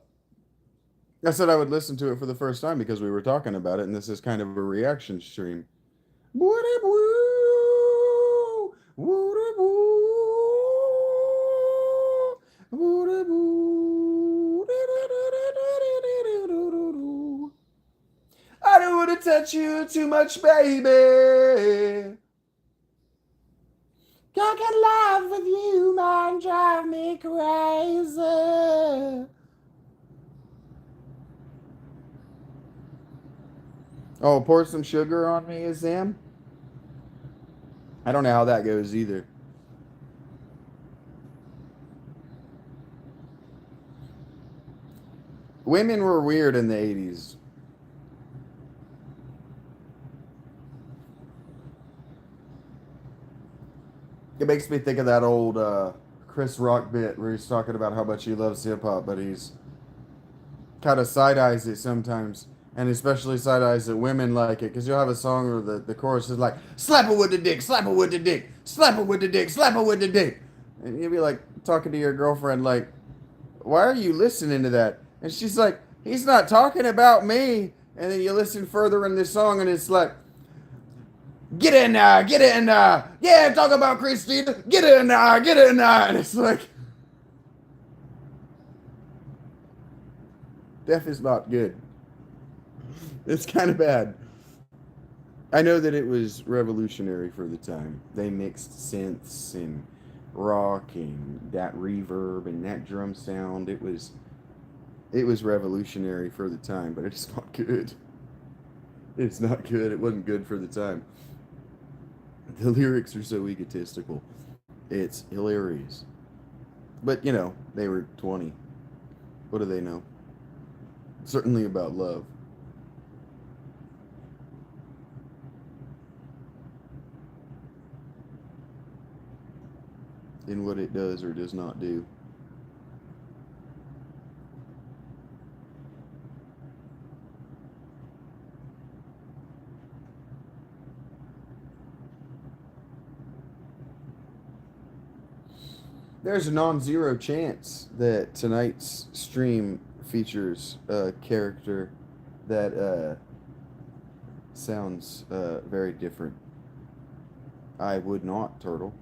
Speaker 1: said I would listen to it for the first time because we were talking about it, and this is kind of a reaction stream. I don't want to touch you too much, baby. Can't get love with you, man, drive me crazy. Oh, pour some sugar on me, Sam? I don't know how that goes either. Women were weird in the 80s. It makes me think of that old Chris Rock bit where he's talking about how much he loves hip hop, but he's kind of side eyes it sometimes, and especially side eyes that women like it, because you'll have a song where the chorus is like, slap her with the dick, slap her with the dick, slap her with the dick, slap her with the dick. And you'll be like talking to your girlfriend, like, why are you listening to that? And she's like, he's not talking about me. And then you listen further in this song, and it's like, Get in there, get in there. Yeah, talk about Christina. Get in there, get in there. And it's like, deaf is not good. It's kind of bad. I know that it was revolutionary for the time. They mixed synths and rock and that reverb and that drum sound. It was revolutionary for the time, but it's not good. It's not good. It wasn't good for the time. The lyrics are so egotistical. It's hilarious. But, they were 20. What do they know? Certainly about love. And what it does or does not do. There's a non-zero chance that tonight's stream features a character that sounds very different. I would not, Turtle.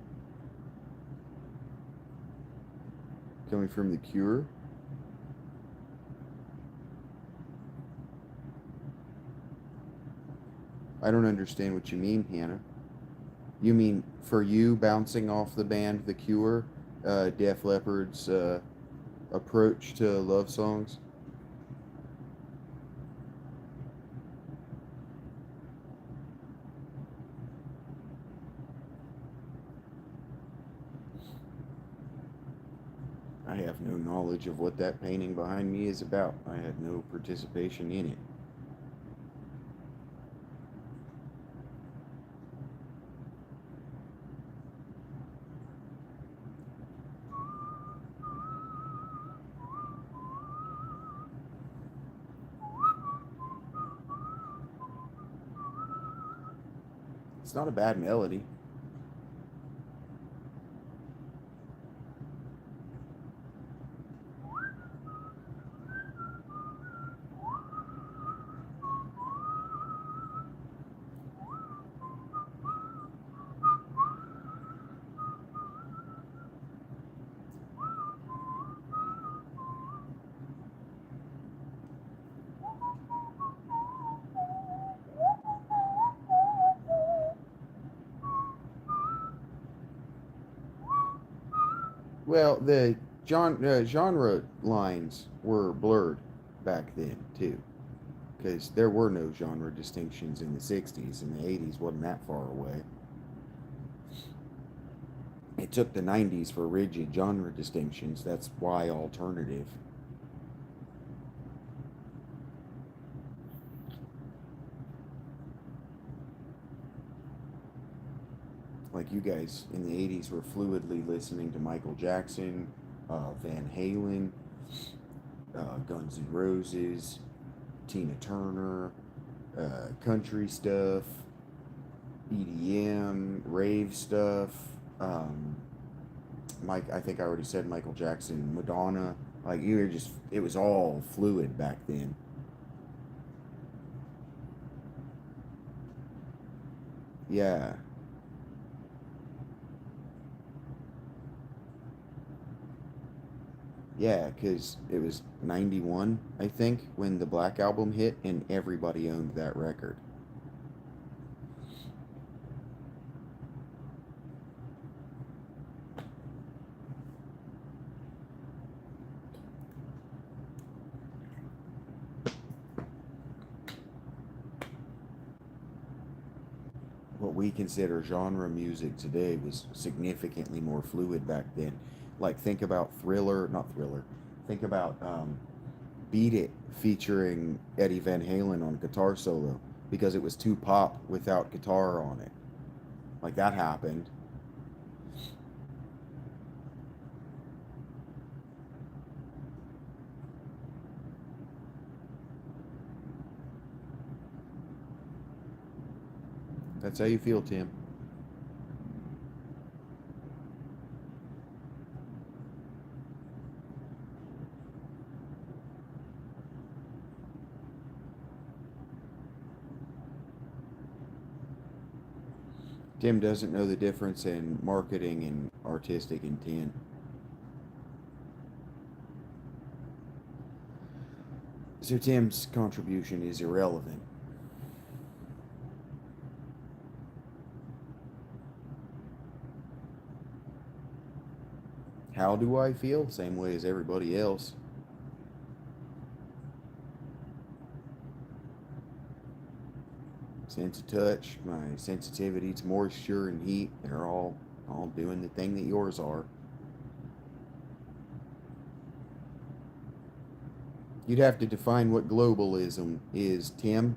Speaker 1: Coming from The Cure. I don't understand what you mean, Hannah. You mean for you bouncing off the band The Cure, Def Leppard's approach to love songs? I have no knowledge of what that painting behind me is about. I had no participation in it. It's not a bad melody. Well, the genre lines were blurred back then, too, because there were no genre distinctions in the 60s, and the 80s wasn't that far away. It took the 90s for rigid genre distinctions. That's why alternative. Like you guys in the 80s were fluidly listening to Michael Jackson, Van Halen, Guns N' Roses, Tina Turner, country stuff, EDM, rave stuff. I think I already said Michael Jackson, Madonna. Like you were just, it was all fluid back then. Yeah, yeah, because it was 91, I think, when the Black Album hit, and everybody owned that record. What we consider genre music today was significantly more fluid back then. Like, think about Thriller, not Thriller, think about Beat It featuring Eddie Van Halen on guitar solo because it was too pop without guitar on it. Like, that happened. That's how you feel, Tim. Tim doesn't know the difference in marketing and artistic intent. So Tim's contribution is irrelevant. How do I feel? Same way as everybody else. Sense of touch, my sensitivity to moisture and heat, they're all doing the thing that yours are. You'd have to define what globalism is, Tim,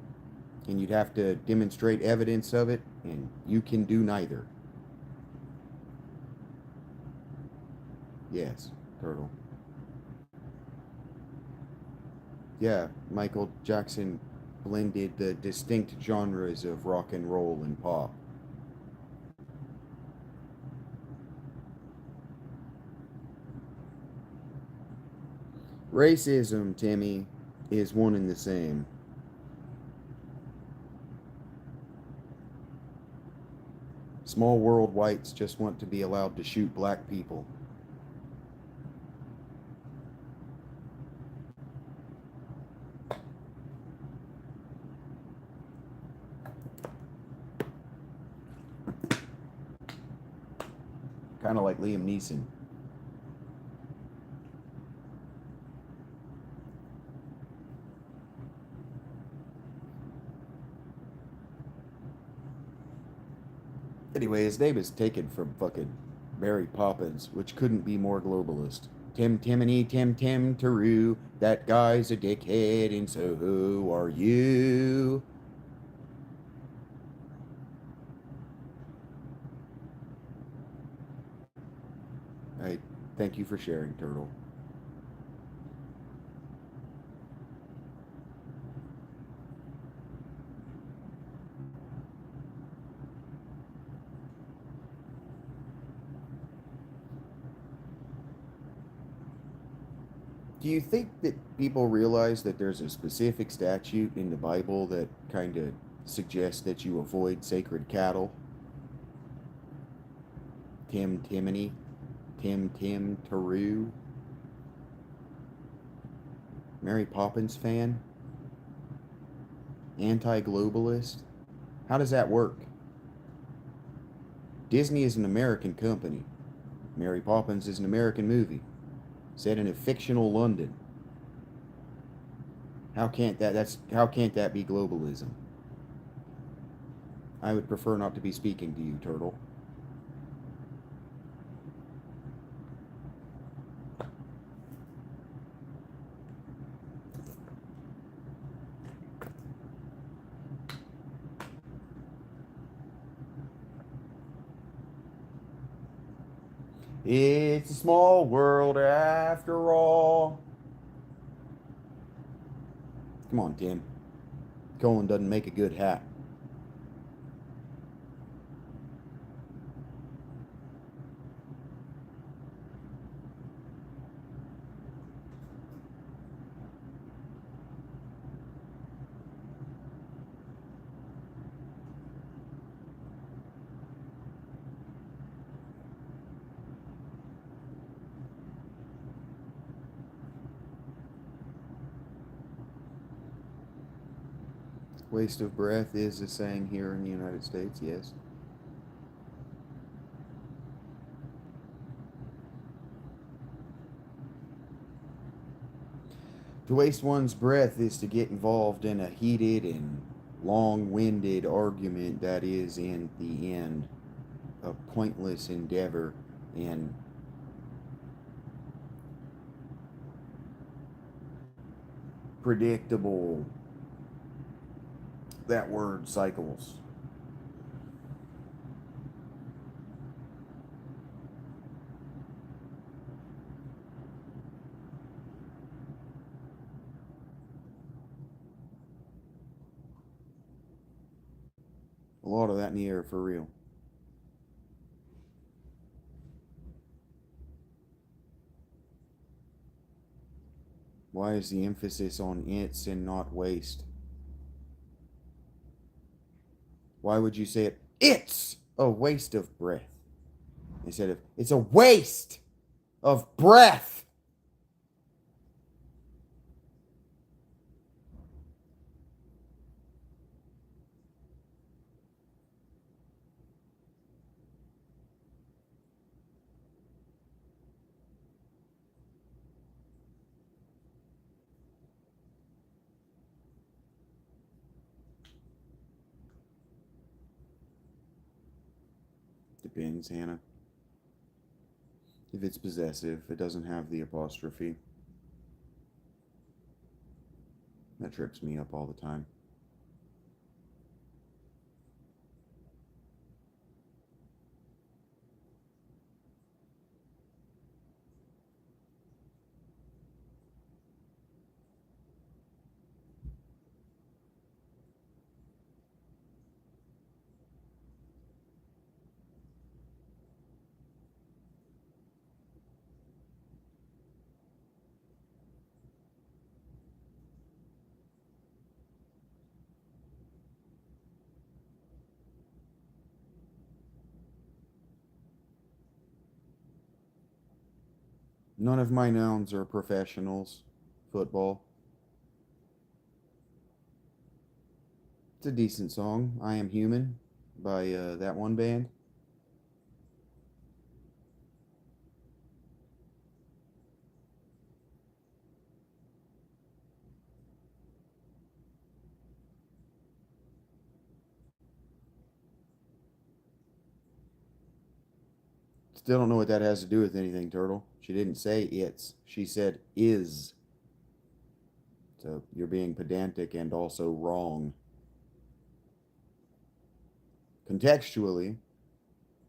Speaker 1: and you'd have to demonstrate evidence of it, and you can do neither. Yes, Turtle. Yeah, Michael Jackson blended the distinct genres of rock and roll and pop. Racism, Timmy, is one and the same. Small world whites just want to be allowed to shoot black people. Kind of like Liam Neeson. Anyway, his name is taken from fucking Mary Poppins, which couldn't be more globalist. Tim Timony, Tim Tim Taroo, that guy's a dickhead, and so who are you? I thank you for sharing, Turtle. Do you think that people realize that there's a specific statute in the Bible that kind of suggests that you avoid sacred cattle? Tim Timony, Tim Tim Taroo, Mary Poppins fan, anti-globalist. How does that work? Disney is an American company. Mary Poppins is an American movie set in a fictional London. How can't that be globalism? I would prefer not to be speaking to you, Turtle. It's a small world after all. Come on, Tim. Colin doesn't make a good hat. Waste of breath is a saying here in the United States, yes. To waste one's breath is to get involved in a heated and long-winded argument that is, in the end, a pointless endeavor and predictable, that word, cycles. A lot of that in the air, for real. Why is the emphasis on it's and not waste? Why would you say it? It's a waste of breath. Instead of, it's a waste of breath. Depends, Hannah. If it's possessive, it doesn't have the apostrophe. That trips me up all the time. None of my nouns are professionals. Football. It's a decent song. I Am Human by that one band. Still don't know what that has to do with anything, Turtle. She didn't say it's. She said is. So you're being pedantic and also wrong. Contextually,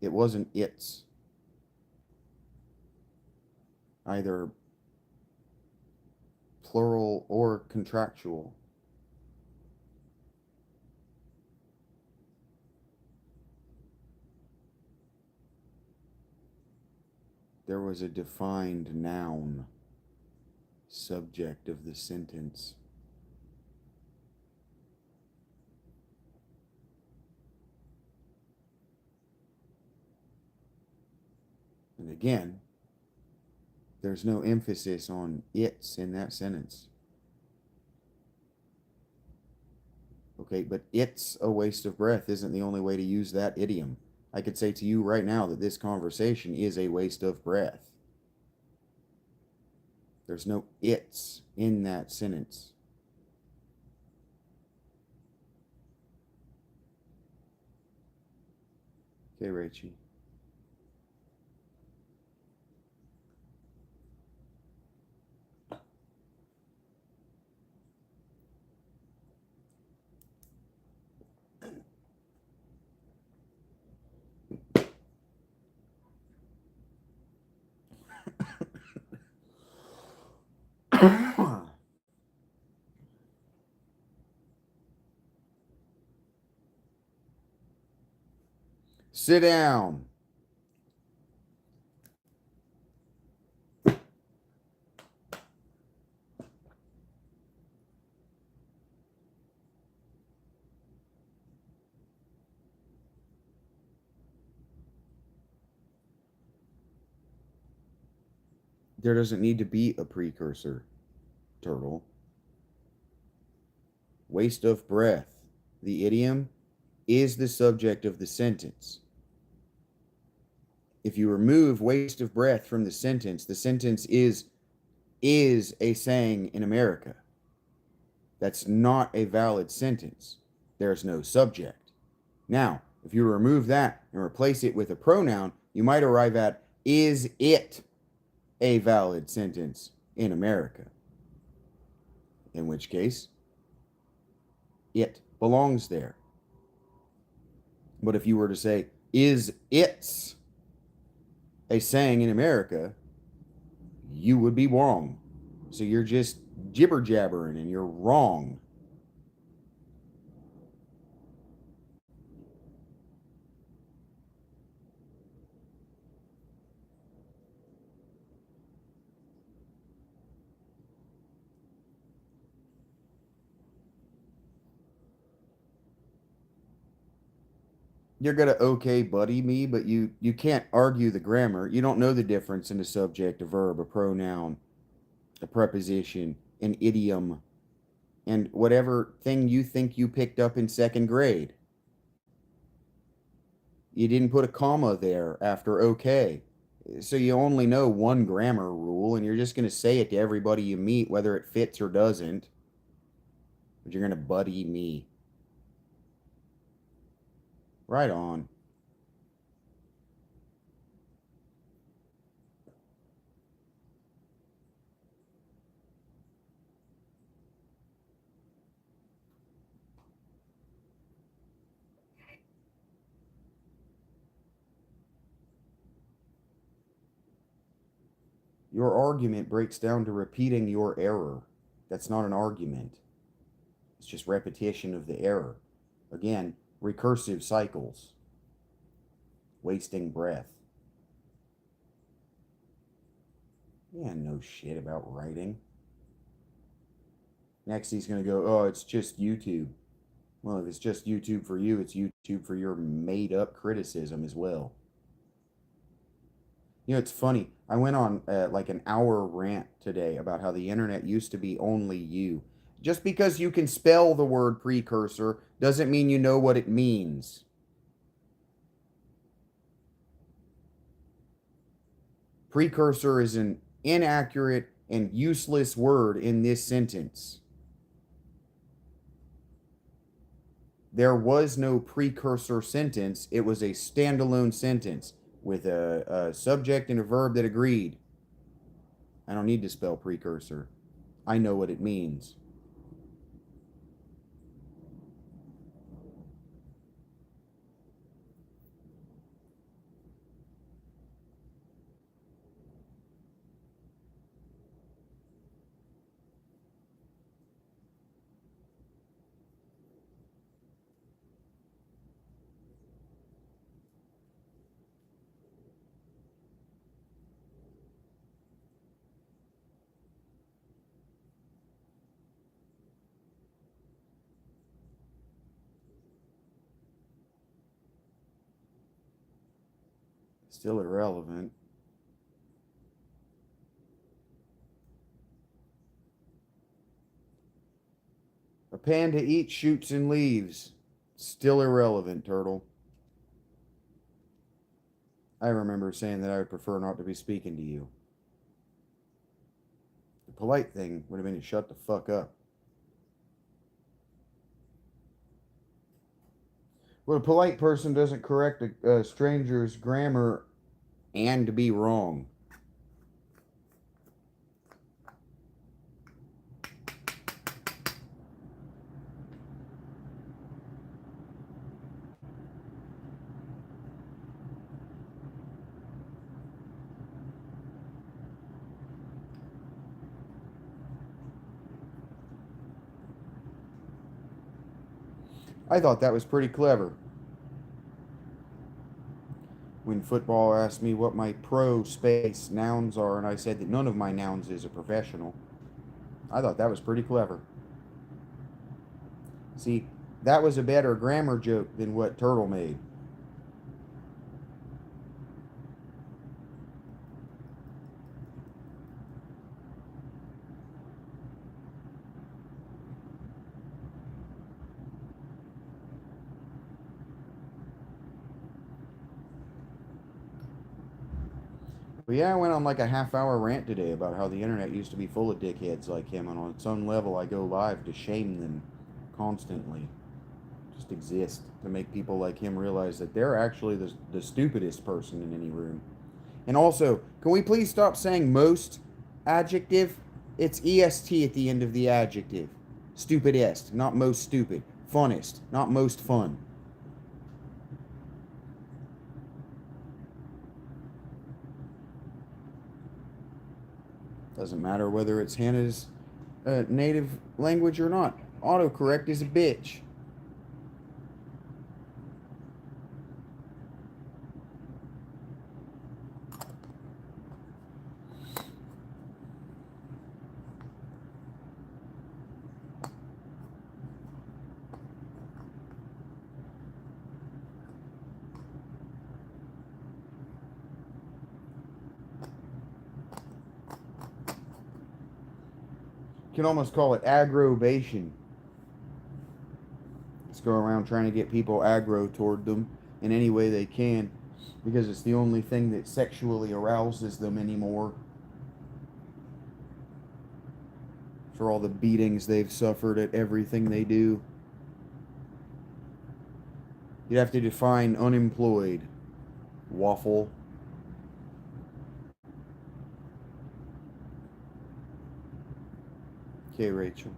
Speaker 1: it wasn't it's. Either plural or contractual. There was a defined noun, subject of the sentence. And again, there's no emphasis on it's in that sentence. Okay, but it's a waste of breath isn't the only way to use that idiom. I could say to you right now that this conversation is a waste of breath. There's no it's in that sentence. Okay, Rachie. Sit down. There doesn't need to be a precursor, Turtle. Waste of breath. The idiom is the subject of the sentence. If you remove waste of breath from the sentence is a saying in America. That's not a valid sentence. There's no subject. Now, if you remove that and replace it with a pronoun, you might arrive at, is it a valid sentence in America? In which case, it belongs there. But if you were to say, is it's a saying in America, you would be wrong. So you're just jibber jabbering and you're wrong. You're gonna okay buddy me, but you can't argue the grammar. You don't know the difference in a subject, a verb, a pronoun, a preposition, an idiom, and whatever thing you think you picked up in second grade. You didn't put a comma there after okay. So you only know one grammar rule, and you're just gonna say it to everybody you meet, whether it fits or doesn't. But you're gonna buddy me. Right on. Your argument breaks down to repeating your error. That's not an argument. It's just repetition of the error. Again, recursive cycles. Wasting breath. Yeah, no shit about writing. Next, he's going to go, oh, it's just YouTube. Well, if it's just YouTube for you, it's YouTube for your made up criticism as well. You know, it's funny. I went on like an hour rant today about how the internet used to be only you. Just because you can spell the word precursor doesn't mean you know what it means. Precursor is an inaccurate and useless word in this sentence. There was no precursor sentence. It was a standalone sentence with a subject and a verb that agreed. I don't need to spell precursor. I know what it means. Still irrelevant. A panda eats shoots and leaves. Still irrelevant, turtle. I remember saying that I would prefer not to be speaking to you. The polite thing would have been to shut the fuck up. Well, a polite person doesn't correct a stranger's grammar and be wrong. I thought that was pretty clever. When football asked me what my pro space nouns are, and I said that none of my nouns is a professional, I thought that was pretty clever. See, that was a better grammar joke than what Turtle made. But yeah, I went on like a half-hour rant today about how the internet used to be full of dickheads like him, and on its own level, I go live to shame them constantly. Just exist to make people like him realize that they're actually the stupidest person in any room. And also, can we please stop saying most adjective? It's est at the end of the adjective. Stupidest, not most stupid. Funnest, not most fun. Doesn't matter whether it's Hannah's native language or not. Autocorrect is a bitch. can almost call it aggravation. Let's go around trying to get people aggro toward them in any way they can because it's the only thing that sexually arouses them anymore. For all the beatings they've suffered at everything they do. You'd have to define unemployed. Waffle. Okay, Rachel.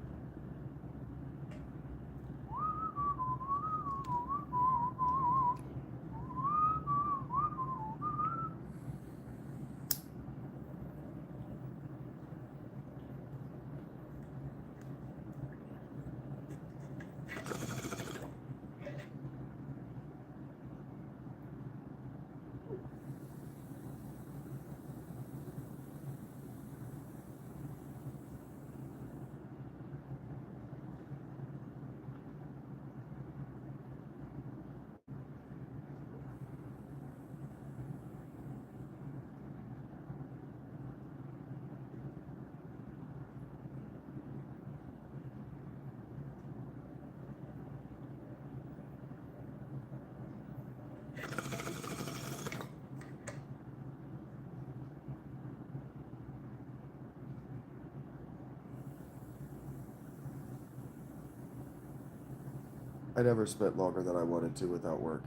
Speaker 1: I never spent longer than I wanted to without work.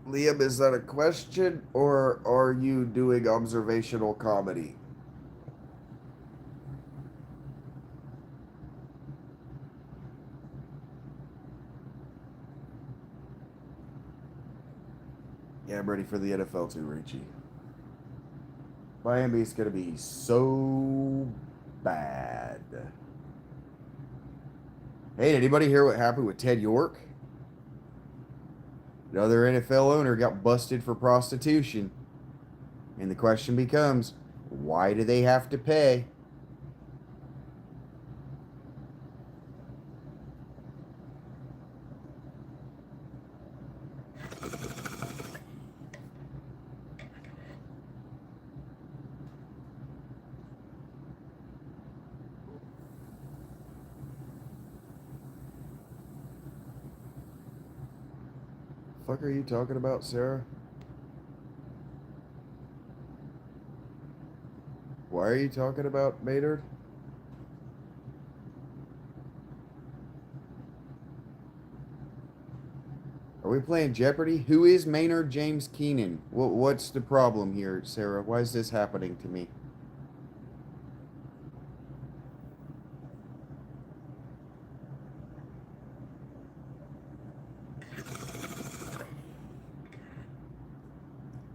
Speaker 1: Liam, is that a question or are you doing observational comedy? Yeah, I'm ready for the NFL too, Richie. Miami's going to be so bad. Hey, did anybody hear what happened with Ted York? Another NFL owner got busted for prostitution. And the question becomes, why do they have to pay? Fuck are you talking about, Sarah? Why are you talking about Maynard? Are we playing Jeopardy? Who is Maynard James Keenan? What's the problem here, Sarah? Why is this happening to me?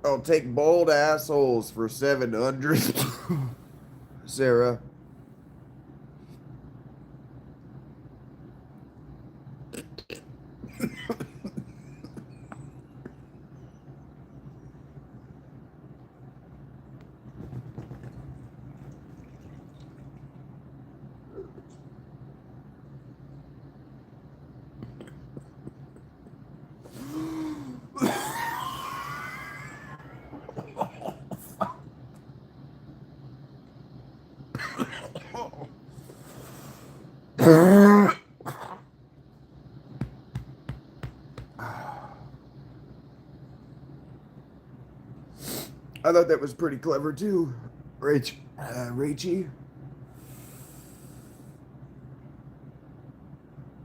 Speaker 1: I'll take bald assholes for 700. Sarah. I thought that was pretty clever too, Rachie.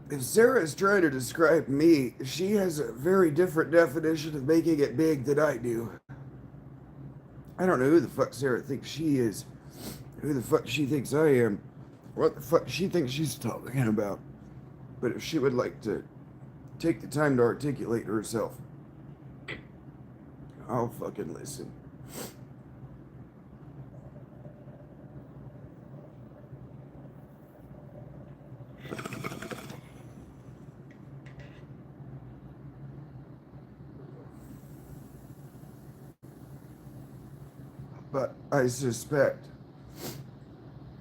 Speaker 1: If Sarah is trying to describe me, she has a very different definition of making it big than I do. I don't know who the fuck Sarah thinks she is. Who the fuck she thinks I am? What the fuck she thinks she's talking about? But if she would like to take the time to articulate herself, I'll fucking listen. But I suspect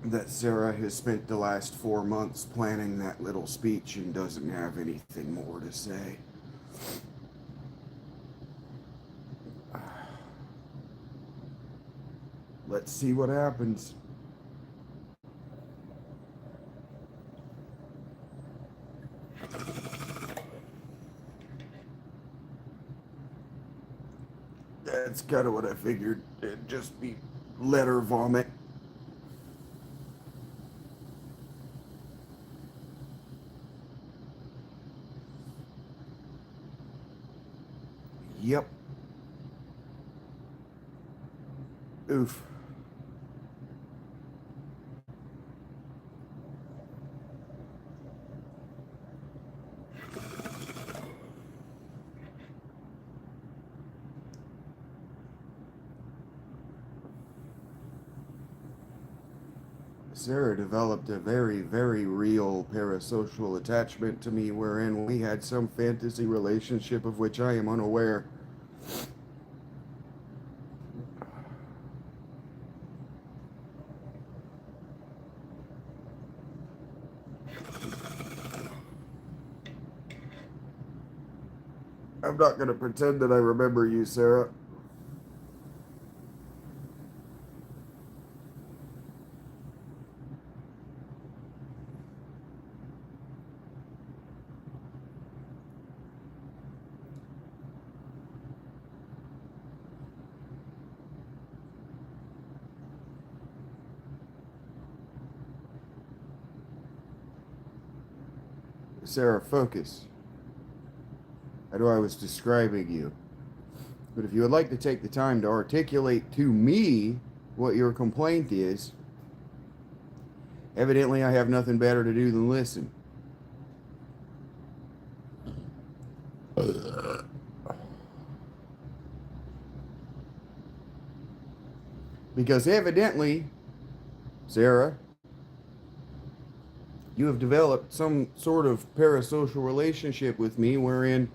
Speaker 1: that Sarah has spent the last 4 months planning that little speech and doesn't have anything more to say. Let's see what happens. That's kind of what I figured. It'd just be let her vomit. Yep. Oof. Sarah developed a very, very real parasocial attachment to me wherein we had some fantasy relationship of which I am unaware. I'm not going to pretend that I remember you, Sarah. Sarah, focus. I know I was describing you. But if you would like to take the time to articulate to me what your complaint is, evidently I have nothing better to do than listen. Because evidently, Sarah, you have developed some sort of parasocial relationship with me wherein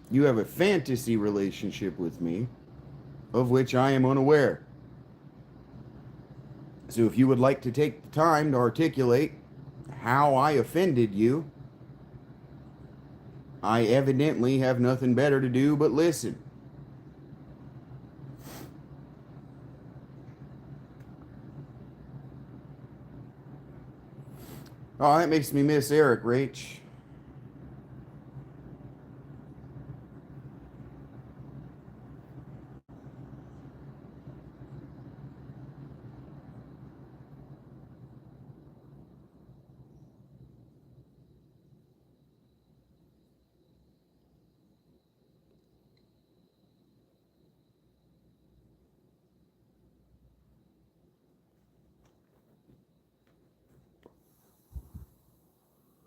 Speaker 1: you have a fantasy relationship with me of which I am unaware. So if you would like to take the time to articulate how I offended you, I evidently have nothing better to do but listen. Oh, that makes me miss Eric, Rach.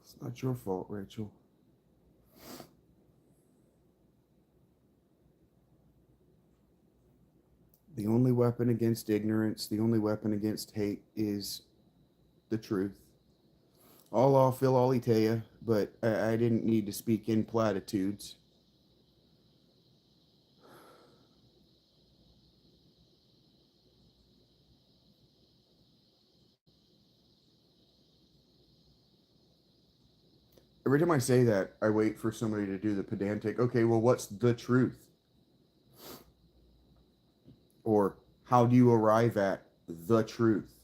Speaker 1: It's not your fault, Rachel. The only weapon against ignorance, the only weapon against hate is the truth. All Phil Alitea, but I didn't need to speak in platitudes. Every time I say that, I wait for somebody to do the pedantic, okay, well, what's the truth? Or how do you arrive at the truth?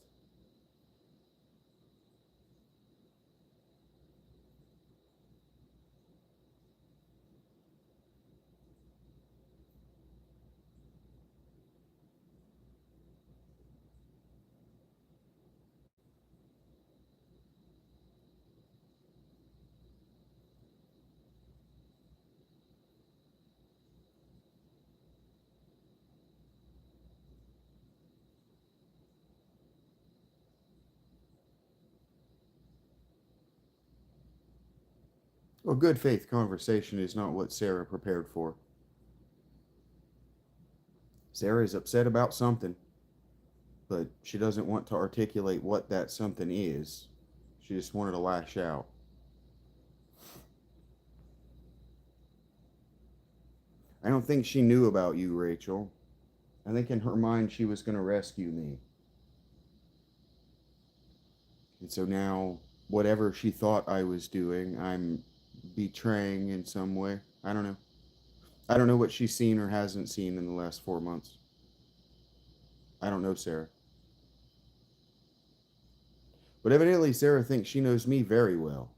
Speaker 1: Well, good faith conversation is not what Sarah prepared for. Sarah is upset about something, but she doesn't want to articulate what that something is. She just wanted to lash out. I don't think she knew about you, Rachel. I think in her mind she was going to rescue me. And so now, whatever she thought I was doing, I'm betraying in some way. I don't know. I don't know what she's seen or hasn't seen in the last 4 months. I don't know Sarah. But evidently, Sarah thinks she knows me very well.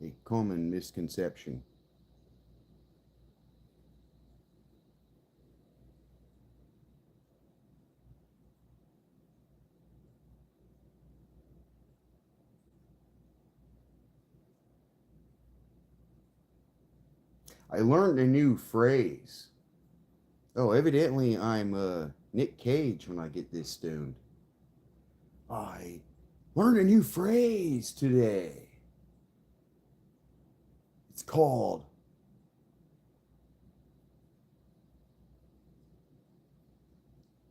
Speaker 1: A common misconception. I learned a new phrase. Oh, evidently I'm Nick Cage when I get this stoned. I learned a new phrase today. It's called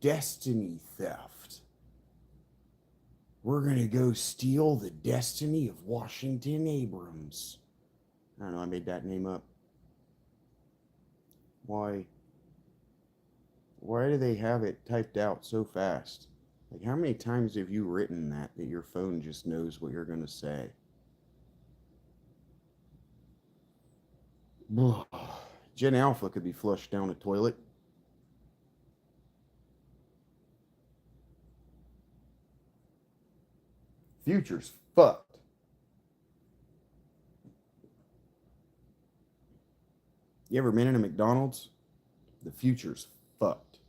Speaker 1: destiny theft. We're going to go steal the destiny of Washington Abrams. I don't know, I made that name up. Why? Why do they have it typed out so fast? Like, how many times have you written that your phone just knows what you're going to say? Gen Alpha could be flushed down a toilet. Future's fucked. You ever been in a McDonald's? The future's fucked.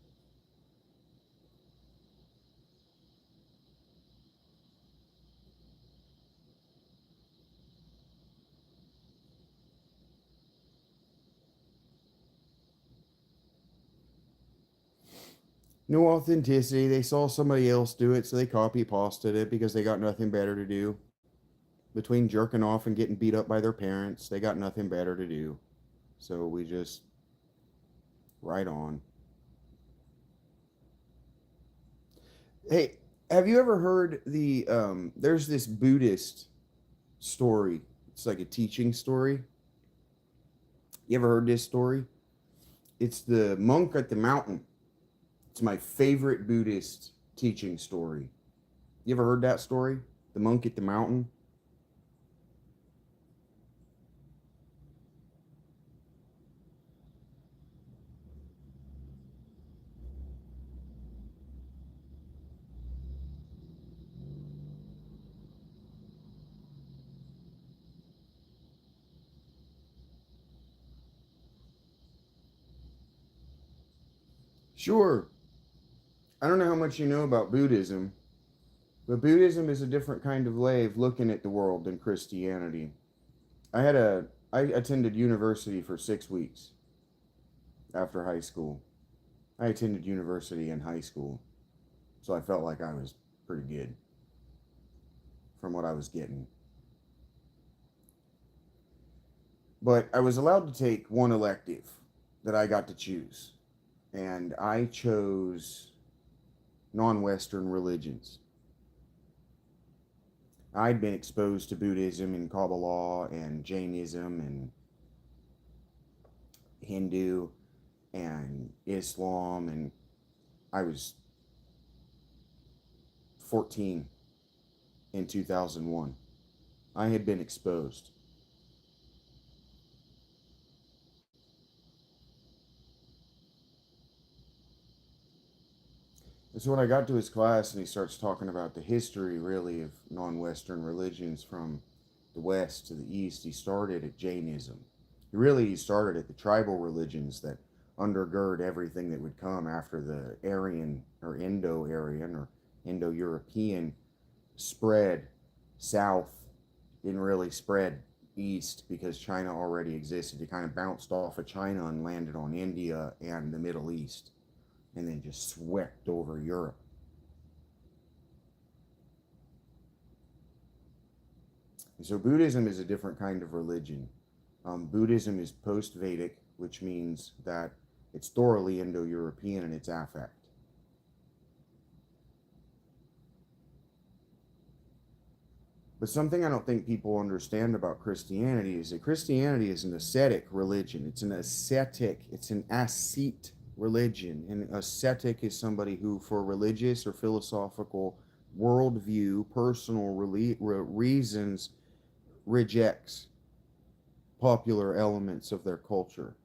Speaker 1: No authenticity. They saw somebody else do it, so they copy pasted it because they got nothing better to do. Between jerking off and getting beat up by their parents, they got nothing better to do. So we just right on. Hey, have you ever heard there's this Buddhist story. It's like a teaching story. You ever heard this story? It's the monk at the mountain. It's my favorite Buddhist teaching story. You ever heard that story? The monk at the mountain? Sure. I don't know how much you know about Buddhism, but Buddhism is a different kind of way of looking at the world than Christianity. I attended university for 6 weeks after high school. I attended university in high school, so I felt like I was pretty good from what I was getting. But I was allowed to take one elective that I got to choose, and I chose non-Western religions. I'd been exposed to Buddhism and Kabbalah and Jainism and Hindu and Islam, and I was 14 in 2001. I had been exposed. And so when I got to his class and he starts talking about the history, really, of non-Western religions from the West to the East, he started at Jainism. He started at the tribal religions that undergird everything that would come after the Aryan or Indo-Aryan or Indo-European spread south. Didn't really spread east because China already existed. It kind of bounced off of China and landed on India and the Middle East, and then just swept over Europe. So Buddhism is a different kind of religion. Buddhism is post-Vedic, which means that it's thoroughly Indo-European in its affect. But something I don't think people understand about Christianity is that Christianity is an ascetic religion. It's an ascetic, it's an ascete religion. And ascetic is somebody who, for religious or philosophical worldview, personal reasons, rejects popular elements of their culture.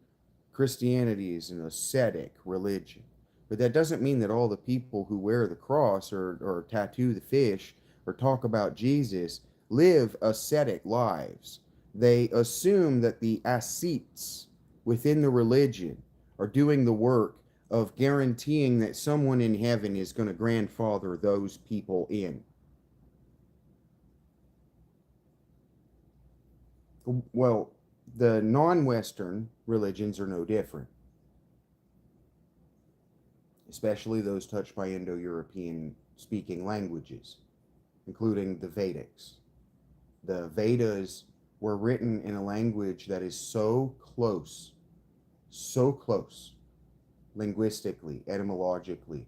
Speaker 1: Christianity is an ascetic religion. But that doesn't mean that all the people who wear the cross or tattoo the fish or talk about Jesus live ascetic lives. They assume that the ascets within the religion are doing the work of guaranteeing that someone in heaven is going to grandfather those people in. Well, the non-Western religions are no different, especially those touched by Indo-European speaking languages, including the Vedics. The Vedas were written in a language that is so close, linguistically, etymologically,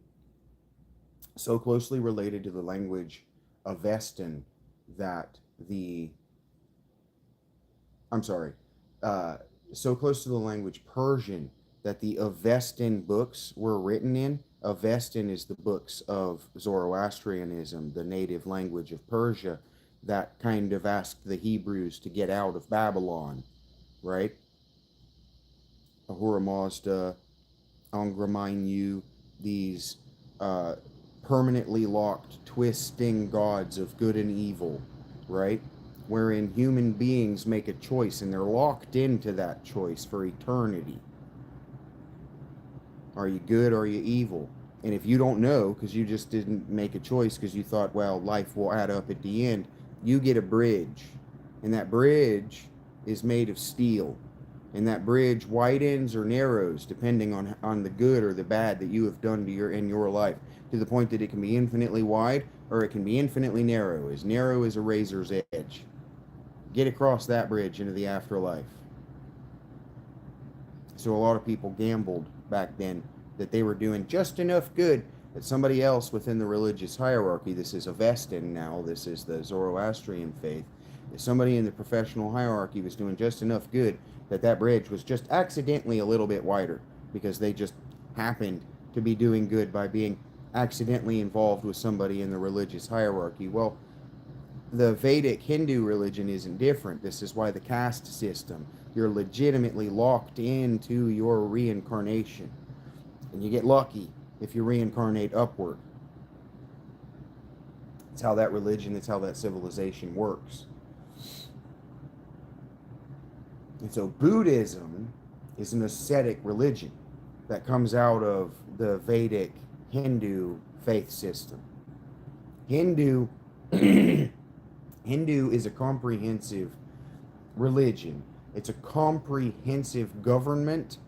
Speaker 1: so closely related to the language Avestan that I'm sorry, uh, so close to the language Persian that the Avestan books were written in. Avestan is the books of Zoroastrianism, the native language of Persia, that kind of asked the Hebrews to get out of Babylon, right? Ahura Mazda, Angra Mainyu, these uh, permanently locked, twisting gods of good and evil, right? Wherein human beings make a choice and they're locked into that choice for eternity. Are you good or are you evil? And if you don't know because you just didn't make a choice because you thought, well, life will add up at the end, you get a bridge. And that bridge is made of steel. And that bridge widens or narrows depending on the good or the bad that you have done in your life, to the point that it can be infinitely wide or it can be infinitely narrow as a razor's edge. Get across that bridge into the afterlife. So a lot of people gambled back then that they were doing just enough good that somebody else within the religious hierarchy, this is Avestan now, this is the Zoroastrian faith, that somebody in the professional hierarchy was doing just enough good that that bridge was just accidentally a little bit wider because they just happened to be doing good by being accidentally involved with somebody in the religious hierarchy. Well, the Vedic Hindu religion isn't different. This is why the caste system, you're legitimately locked into your reincarnation. And you get lucky if you reincarnate upward. It's how that religion, it's how that civilization works. And so Buddhism is an ascetic religion that comes out of the Vedic Hindu faith system. Hindu is a comprehensive religion. It's a comprehensive government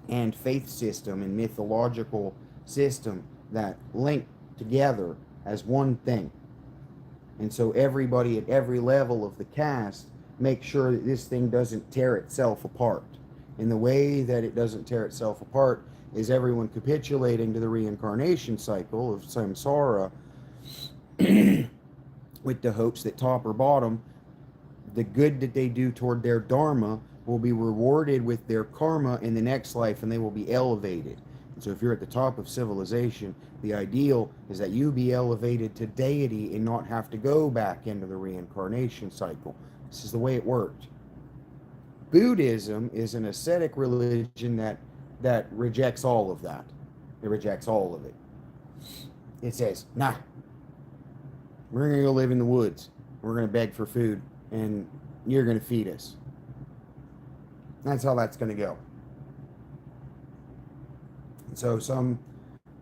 Speaker 1: and faith system and mythological system that link together as one thing. And so everybody at every level of the caste makes sure that this thing doesn't tear itself apart. And the way that it doesn't tear itself apart is everyone capitulating to the reincarnation cycle of samsara with the hopes that top or bottom, the good that they do toward their dharma will be rewarded with their karma in the next life and they will be elevated. And so if you're at the top of civilization, the ideal is that you be elevated to deity and not have to go back into the reincarnation cycle. This is the way it worked. Buddhism is an ascetic religion that rejects all of that. It rejects all of it. It says, nah, we're going to go live in the woods. We're going to beg for food, and you're going to feed us. That's how that's going to go. So some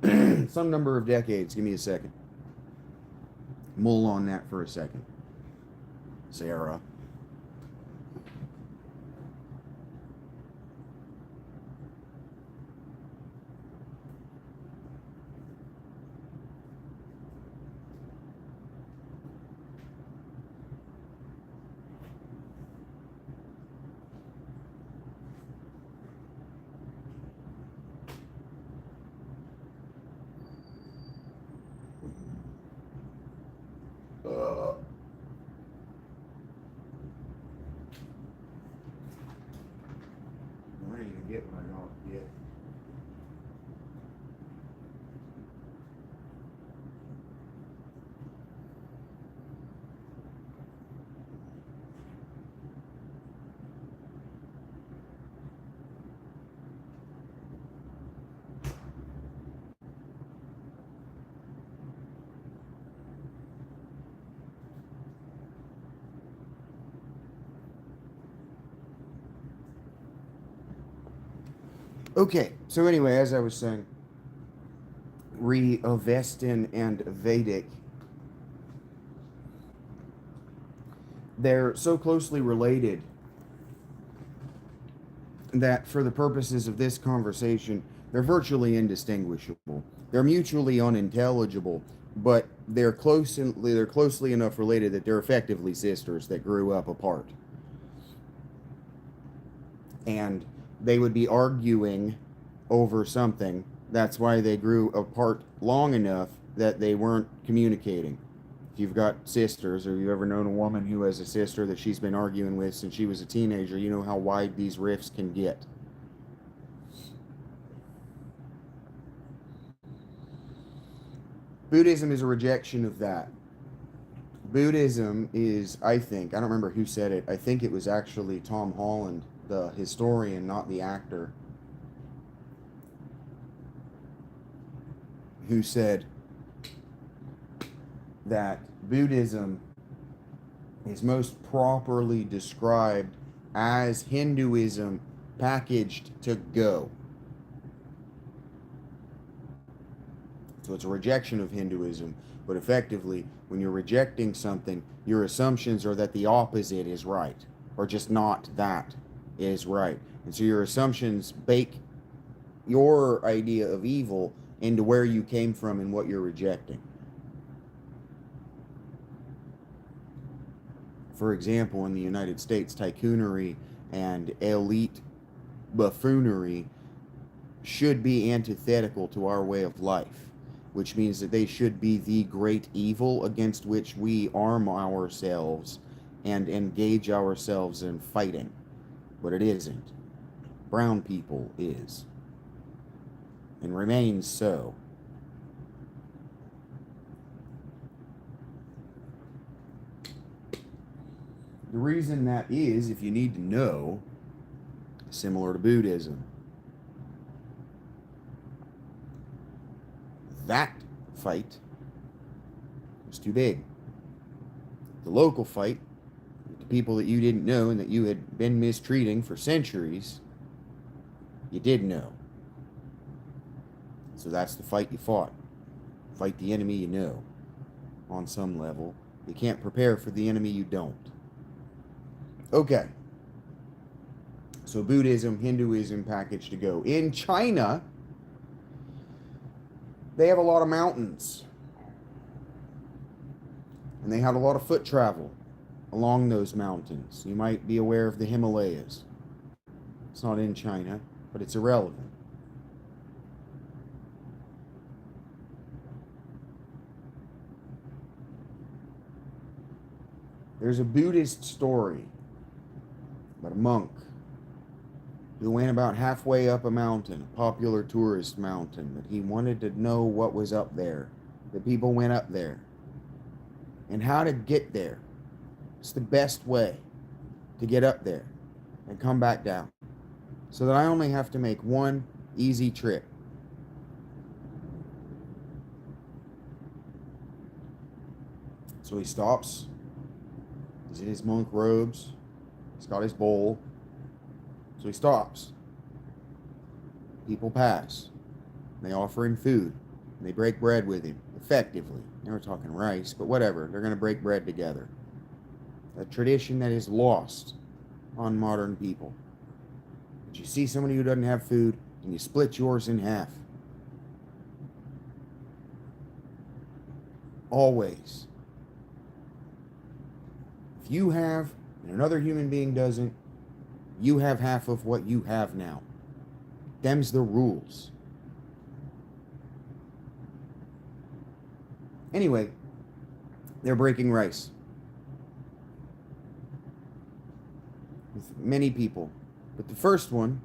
Speaker 1: number of decades, give me a second. Mull on that for a second. Sarah. get what I don't get. Okay, so anyway, as I was saying, Avestan and Vedic, they're so closely related that for the purposes of this conversation, they're virtually indistinguishable. They're mutually unintelligible, but they're closely enough related that they're effectively sisters that grew up apart. And they would be arguing over something. That's why they grew apart long enough that they weren't communicating. If you've got sisters, or you've ever known a woman who has a sister that she's been arguing with since she was a teenager, you know how wide these rifts can get. Buddhism is a rejection of that. Buddhism is, I think, I don't remember who said it. I think it was actually Tom Holland, the historian, not the actor, who said that Buddhism is most properly described as Hinduism packaged to go. So it's a rejection of Hinduism, but effectively, when you're rejecting something, your assumptions are that the opposite is right, or just not that is right. And so your assumptions bake your idea of evil into where you came from and what you're rejecting. For example, in the United States, tycoonery and elite buffoonery should be antithetical to our way of life, which means that they should be the great evil against which we arm ourselves and engage ourselves in fighting. But it isn't. Brown people is, and remains so. The reason that is, if you need to know, similar to Buddhism. That fight was too big. The local fight, with the people that you didn't know and that you had been mistreating for centuries, you did know. So that's the fight you fought. Fight the enemy you know. On some level, you can't prepare for the enemy you don't. Okay. So Buddhism, Hinduism package to go. In China, they have a lot of mountains. And they had a lot of foot travel along those mountains. You might be aware of the Himalayas. It's not in China, but it's irrelevant. There's a Buddhist story about a monk who went about halfway up a mountain, a popular tourist mountain, that he wanted to know what was up there. The people went up there. And how to get there. It's the best way to get up there and come back down. So that I only have to make one easy trip. So he stops. He's in his monk robes. He's got his bowl. So he stops. People pass. They offer him food. And they break bread with him, effectively. They were talking rice, but whatever. They're going to break bread together. A tradition that is lost on modern people. But you see somebody who doesn't have food, and you split yours in half. Always. If you have, and another human being doesn't, you have half of what you have now. Them's the rules. Anyway, they're breaking rice. With many people. But the first one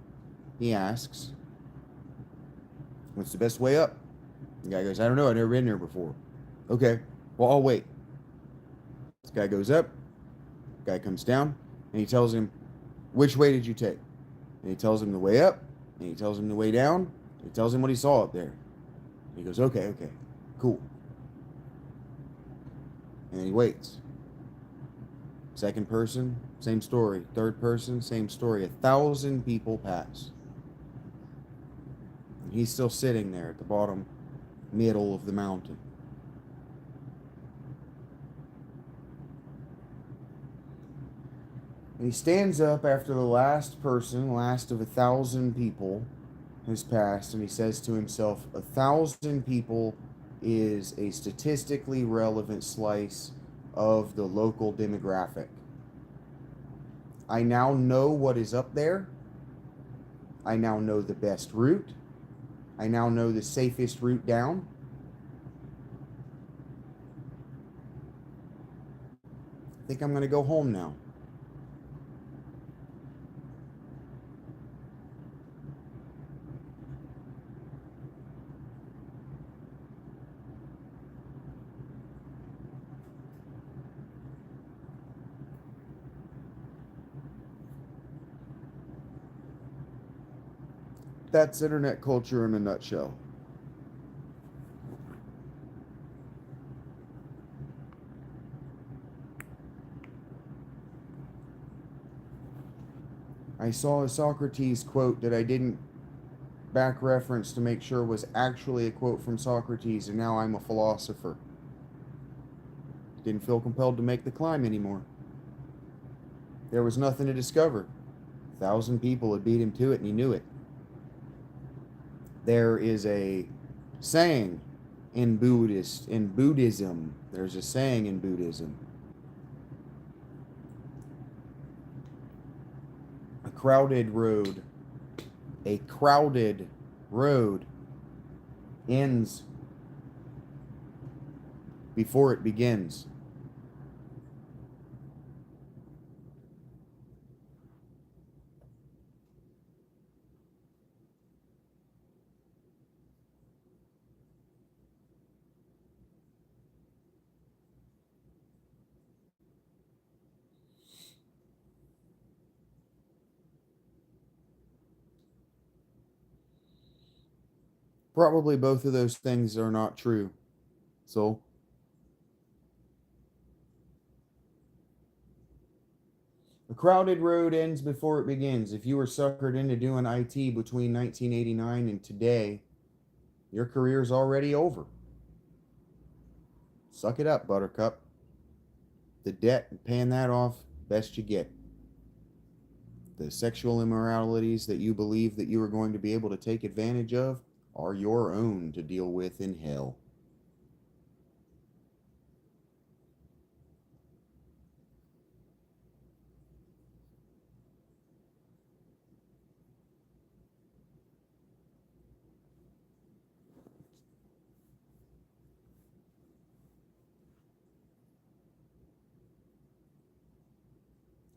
Speaker 1: He asks, what's the best way up? The guy goes, I don't know. I've never been there before. Okay, well, I'll wait. This guy goes up. Guy comes down, and he tells him, which way did you take? And he tells him the way up, and he tells him the way down. And he tells him what he saw up there. And he goes, okay, okay, cool. And then he waits. Second person, same story. Third person, same story. 1,000 people pass. And he's still sitting there at the bottom middle of the mountain. And he stands up after the last person, last of 1,000 people, has passed, and he says to himself, 1,000 people is a statistically relevant slice of the local demographic. I now know what is up there. I now know the best route. I now know the safest route down. I think I'm going to go home now. That's internet culture in a nutshell. I saw a Socrates quote that I didn't back reference to make sure was actually a quote from Socrates, and now I'm a philosopher. Didn't feel compelled to make the climb anymore. There was nothing to discover. 1,000 people had beat him to it, and he knew it. There is a saying in Buddhism. There's a saying in Buddhism. A crowded road ends before it begins. Probably both of those things are not true. So, a crowded road ends before it begins. If you were suckered into doing IT between 1989 and today, your career's already over. Suck it up, Buttercup. The debt, paying that off, best you get. The sexual immoralities that you believe that you are going to be able to take advantage of are your own to deal with in hell.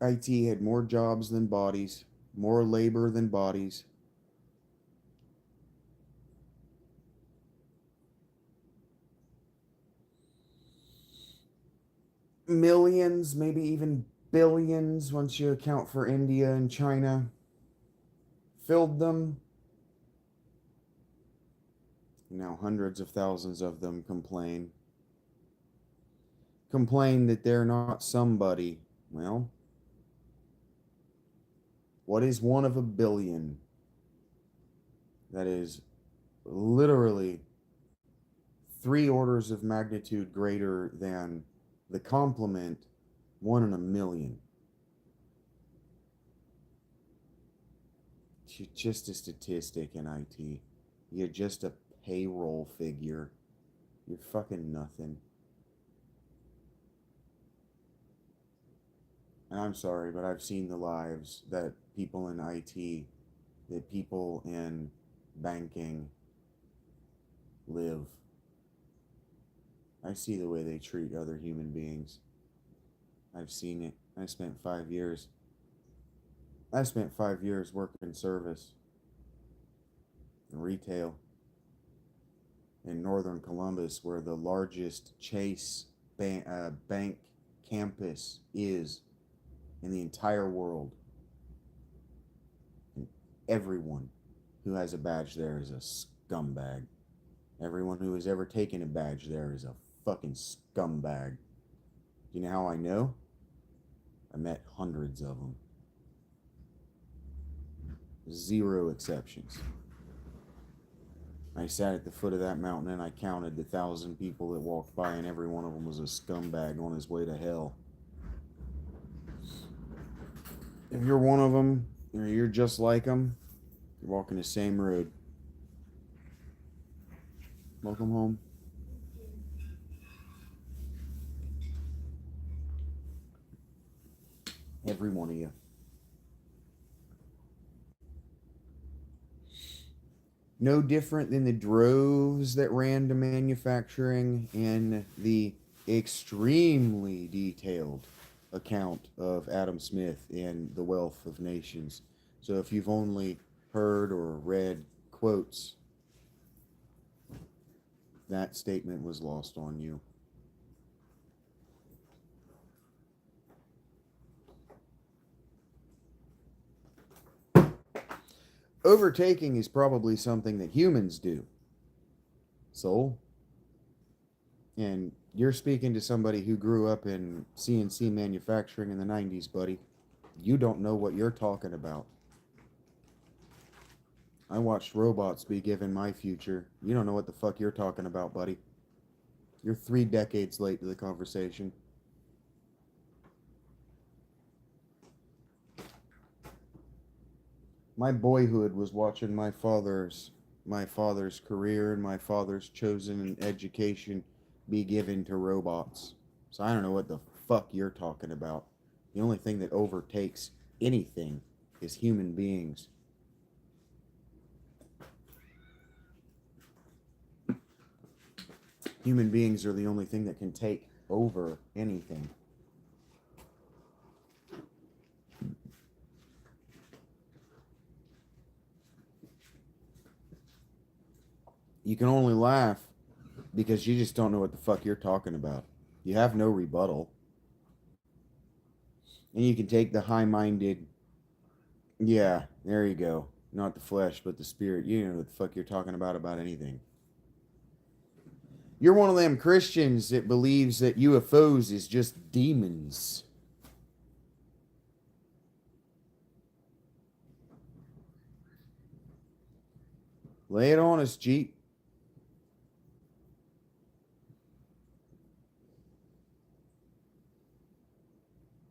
Speaker 1: IT had more jobs than bodies, more labor than bodies. Millions, maybe even billions, once you account for India and China, filled them. Now hundreds of thousands of them complain. Complain that they're not somebody. Well, what is one of a billion? That is literally 3 orders of magnitude greater than the complement 1 in a million. You're just a statistic in IT. You're just a payroll figure. You're fucking nothing. And I'm sorry, but I've seen the lives that people in IT, that people in banking live. I see the way they treat other human beings. I've seen it. I spent 5 years working service. retail in northern Columbus, where the largest Chase bank campus is in the entire world. And everyone who has a badge there is a scumbag. Everyone who has ever taken a badge there is a fucking scumbag. Do you know how I know? I met hundreds of them. Zero exceptions. I sat at the foot of that mountain and I counted the 1,000 people that walked by, and every one of them was a scumbag on his way to hell. If you're one of them, or you're just like them, you're walking the same road. Welcome home. Every one of you. No different than the droves that ran to manufacturing and the extremely detailed account of Adam Smith and the Wealth of Nations. So if you've only heard or read quotes, that statement was lost on you. Overtaking is probably something that humans do. Soul. And you're speaking to somebody who grew up in CNC manufacturing in the 90s, buddy. You don't know what you're talking about. I watched robots be given my future. You don't know what the fuck you're talking about, buddy. You're 3 decades late to the conversation. My boyhood was watching my father's career and my father's chosen education be given to robots. So I don't know what the fuck you're talking about. The only thing that overtakes anything is human beings. Human beings are the only thing that can take over anything. You can only laugh because you just don't know what the fuck you're talking about. You have no rebuttal. And you can take the high-minded, yeah, there you go. Not the flesh, but the spirit. You know what the fuck you're talking about anything. You're one of them Christians that believes that UFOs is just demons. Lay it on us, Jeep.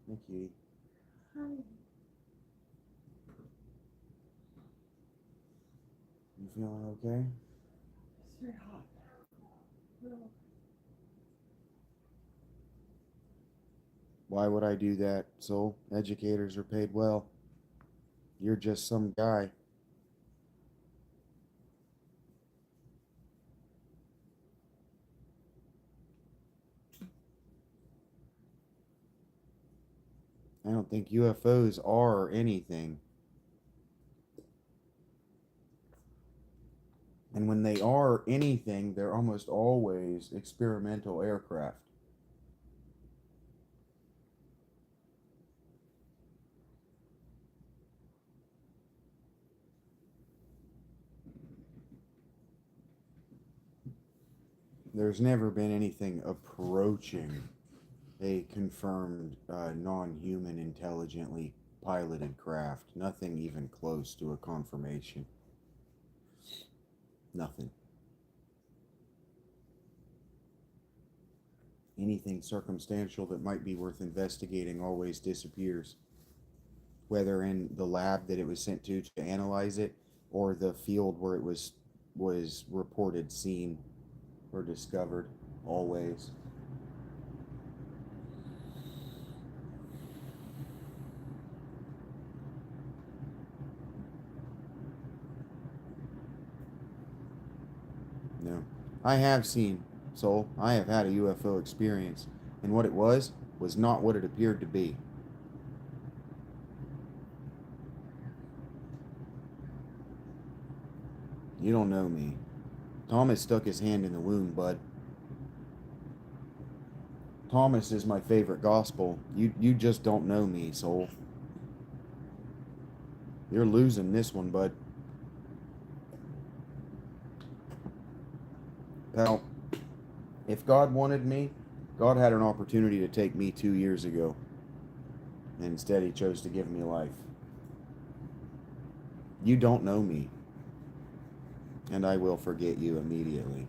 Speaker 1: Hey, cutie.
Speaker 2: Hi.
Speaker 1: You feeling okay?
Speaker 2: It's very hot. No.
Speaker 1: Why would I do that, soul? Educators are paid well. You're just some guy. I don't think UFOs are anything. And when they are anything, they're almost always experimental aircraft. There's never been anything approaching a confirmed non-human intelligently piloted craft. Nothing even close to a confirmation. Nothing. Anything circumstantial that might be worth investigating always disappears. Whether in the lab that it was sent to analyze it, or the field where it was reported seen or discovered, always. No. I have seen, Soul. I have had a UFO experience, and what it was not what it appeared to be. You don't know me. Thomas stuck his hand in the wound, bud. Thomas is my favorite gospel. You just don't know me, soul. You're losing this one, bud. Pal, if God wanted me, God had an opportunity to take me 2 years ago. And instead, he chose to give me life. You don't know me. And I will forget you immediately.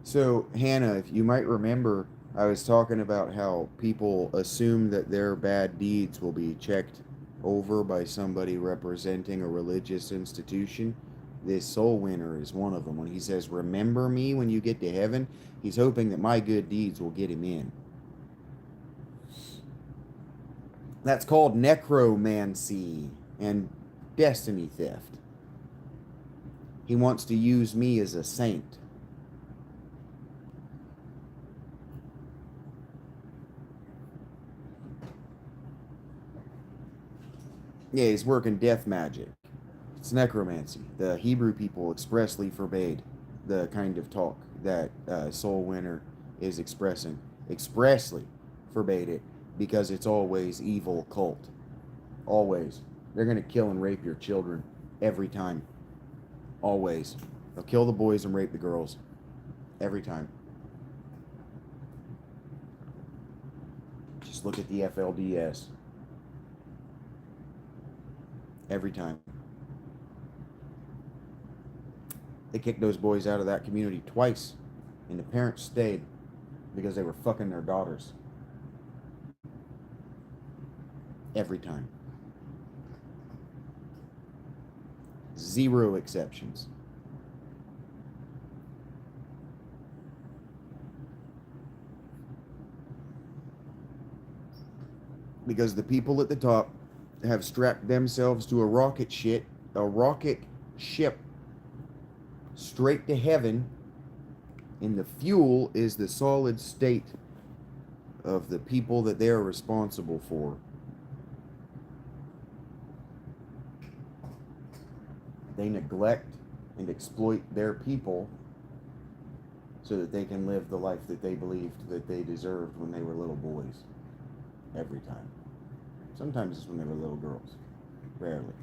Speaker 1: So, Hannah, if you might remember, I was talking about how people assume that their bad deeds will be checked over by somebody representing a religious institution. This soul winner is one of them. When he says, "Remember me when you get to heaven," he's hoping that my good deeds will get him in. That's called necromancy and destiny theft. He wants to use me as a saint. Yeah, he's working death magic. It's necromancy. The Hebrew people expressly forbade the kind of talk that Soul Winner is expressing. Expressly forbade it because it's always evil cult. Always. They're going to kill and rape your children every time. Always. They'll kill the boys and rape the girls. Every time. Just look at the FLDS. Every time. They kicked those boys out of that community twice, and the parents stayed because they were fucking their daughters. Every time. Zero exceptions. Because the people at the top have strapped themselves to a rocket ship straight to heaven, and the fuel is the solid state of the people that they are responsible for. They neglect and exploit their people so that they can live the life that they believed that they deserved when they were little boys. Every time. Sometimes it's when they were little girls. Rarely.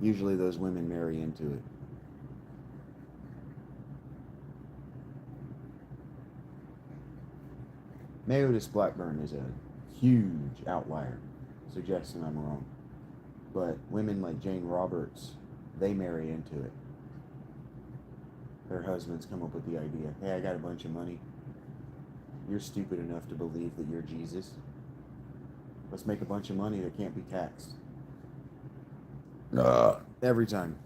Speaker 1: Usually those women marry into it. Meredith Blackburn is a huge outlier, suggesting I'm wrong. But women like Jane Roberts, they marry into it. Their husbands come up with the idea, "Hey, I got a bunch of money. You're stupid enough to believe that you're Jesus. Let's make a bunch of money that can't be taxed." Every time.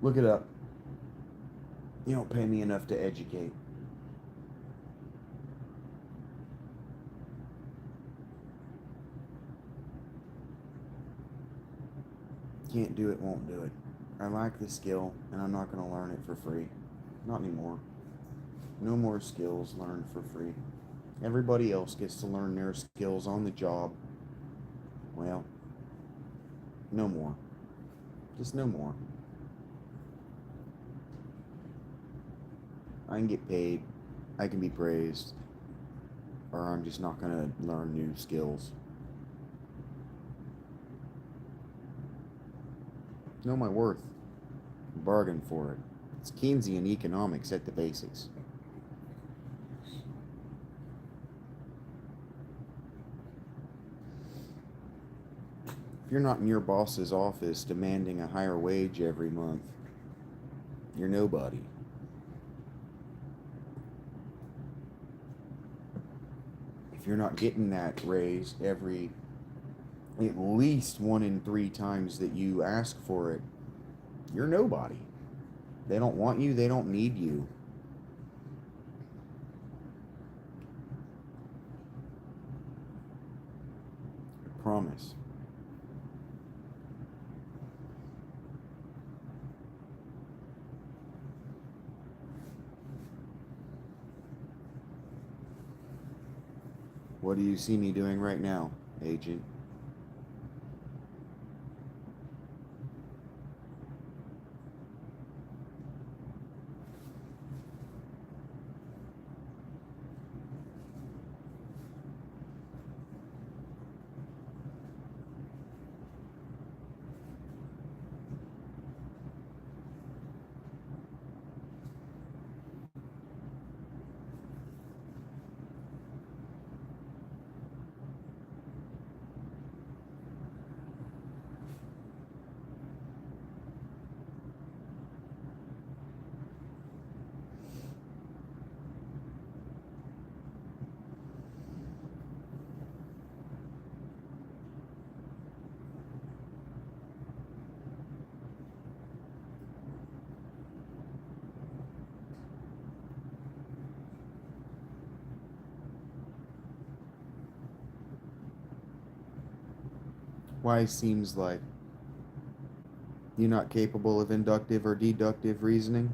Speaker 1: Look it up. You don't pay me enough to educate. Can't do it, won't do it. I lack the skill, and I'm not going to learn it for free. Not anymore. No more skills learned for free. Everybody else gets to learn their skills on the job. Well, no more. Just no more. I can get paid, I can be praised, or I'm just not going to learn new skills. Know my worth. Bargain for it. It's Keynesian economics at the basics. If you're not in your boss's office demanding a higher wage every month, you're nobody. If you're not getting that raise every at least 1 in 3 times that you ask for it, you're nobody. They don't want you, they don't need you. I promise. What do you see me doing right now, Agent? Why seems like you're not capable of inductive or deductive reasoning?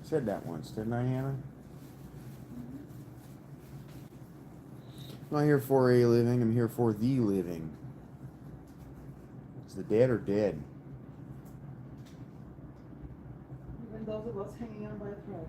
Speaker 1: Said that once, didn't I, Hannah? I'm not here for a living, I'm here for the living. Is the dead or dead?
Speaker 2: Even those of us hanging on by a thread.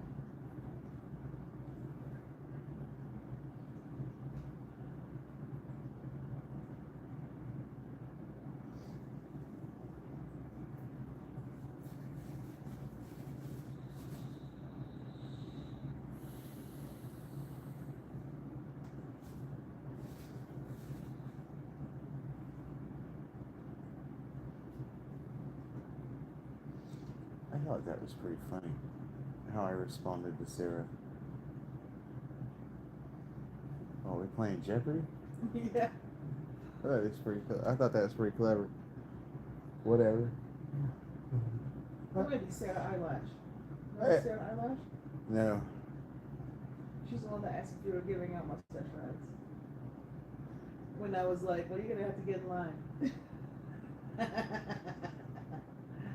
Speaker 1: I thought that was pretty funny. How I responded to Sarah. Oh, we're playing Jeopardy?
Speaker 2: Yeah.
Speaker 1: I thought that was pretty clever. Whatever.
Speaker 2: That might be Sarah Eyelash.
Speaker 1: Hey.
Speaker 2: Remember Sarah Eyelash?
Speaker 1: No.
Speaker 2: She's the one that asked if you were giving out mustache rides. When I was like, well, you're gonna have to get in line.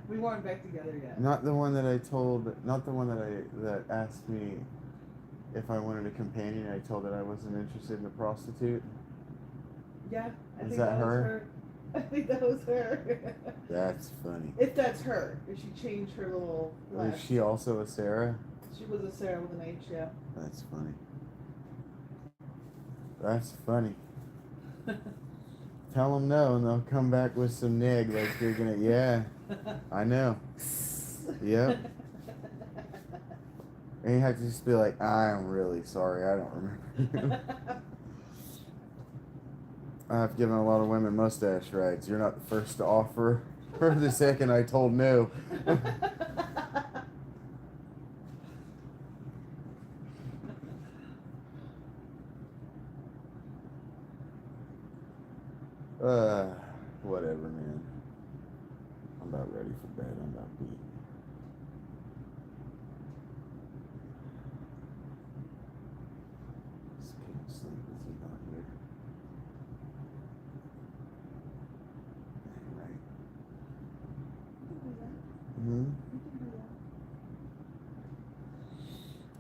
Speaker 2: We weren't back together yet.
Speaker 1: Not the one that I told. Not the one that asked me if I wanted a companion. I told that I wasn't interested in a prostitute.
Speaker 2: Yeah, I
Speaker 1: Is
Speaker 2: think
Speaker 1: that
Speaker 2: that
Speaker 1: her?
Speaker 2: was her. I think that was her.
Speaker 1: That's funny.
Speaker 2: If that's her, if she changed her little.
Speaker 1: Is she also a Sarah?
Speaker 2: She was a Sarah with an H, yeah.
Speaker 1: That's funny. That's funny. Tell them no, and they'll come back with some nig like you're gonna. Yeah, I know. Yep. And you have to just be like, I'm really sorry, I don't remember. I've given a lot of women mustache rides. You're not the first to offer. Or the second I told no. Whatever, man. I'm about ready for bed. I'm about beat. Just can't sleep with you not here. Ain't right. Hmm?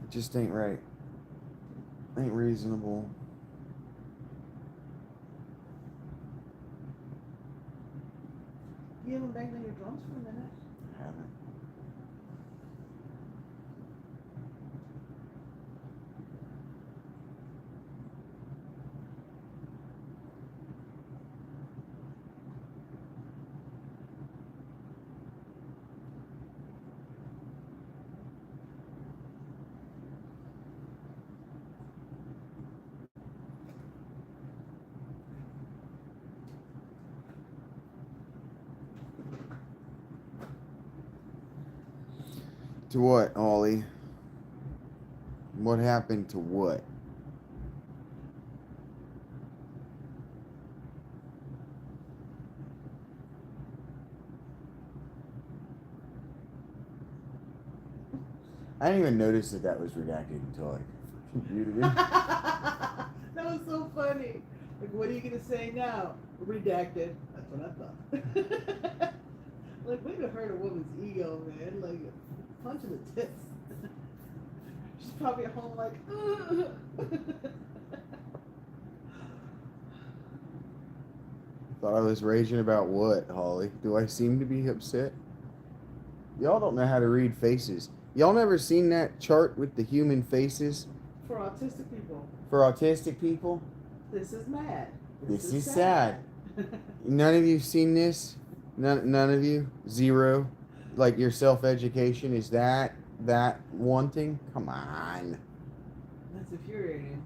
Speaker 1: It just ain't right. Ain't reasonable.
Speaker 2: You haven't banged on your drums for a minute.
Speaker 1: Haven't. To what, Ollie? What happened to what? I didn't even notice that that was redacted until I muted it.
Speaker 2: That was so funny. Like, what are you gonna say now? Redacted. That's what I thought. Like, way to hurt a woman's ego, man. Like, punch in the tits. She's probably at home like,
Speaker 1: Thought I was raging about what, Holly? Do I seem to be upset? Y'all don't know how to read faces. Y'all never seen that chart with the human faces?
Speaker 2: for autistic people.
Speaker 1: For autistic people?
Speaker 2: This is mad.
Speaker 1: This is sad. None of you seen this? None of you? Zero? Like your self-education is that wanting? Come on.
Speaker 2: That's infuriating.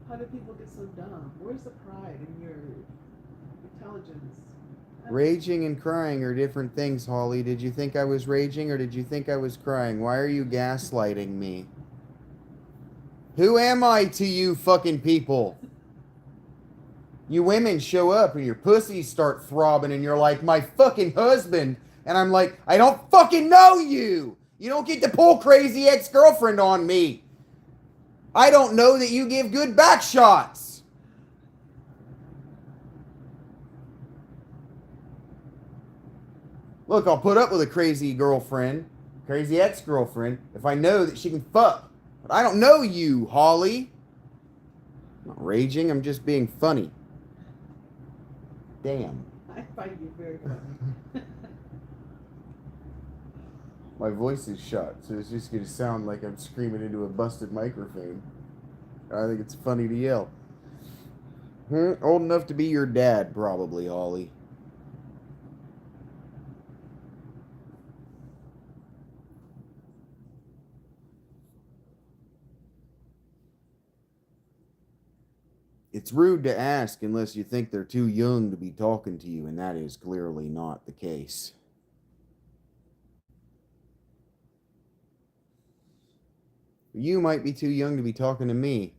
Speaker 2: How do people get so dumb? Where's the pride in your intelligence?
Speaker 1: Raging and crying are different things, Holly. Did you think I was raging or did you think I was crying? Why are you gaslighting me? Who am I to you fucking people? You women show up and your pussies start throbbing and you're like, my fucking husband. And I'm like, I don't fucking know you. You don't get to pull crazy ex-girlfriend on me. I don't know that you give good back shots. Look, I'll put up with a crazy girlfriend, crazy ex-girlfriend, if I know that she can fuck. But I don't know you, Holly. I'm not raging, I'm just being funny. Damn.
Speaker 2: I find you very funny.
Speaker 1: My voice is shot, so it's just gonna sound like I'm screaming into a busted microphone. I think it's funny to yell. Old enough to be your dad, probably, Ollie. It's rude to ask unless you think they're too young to be talking to you, and that is clearly not the case. You might be too young to be talking to me.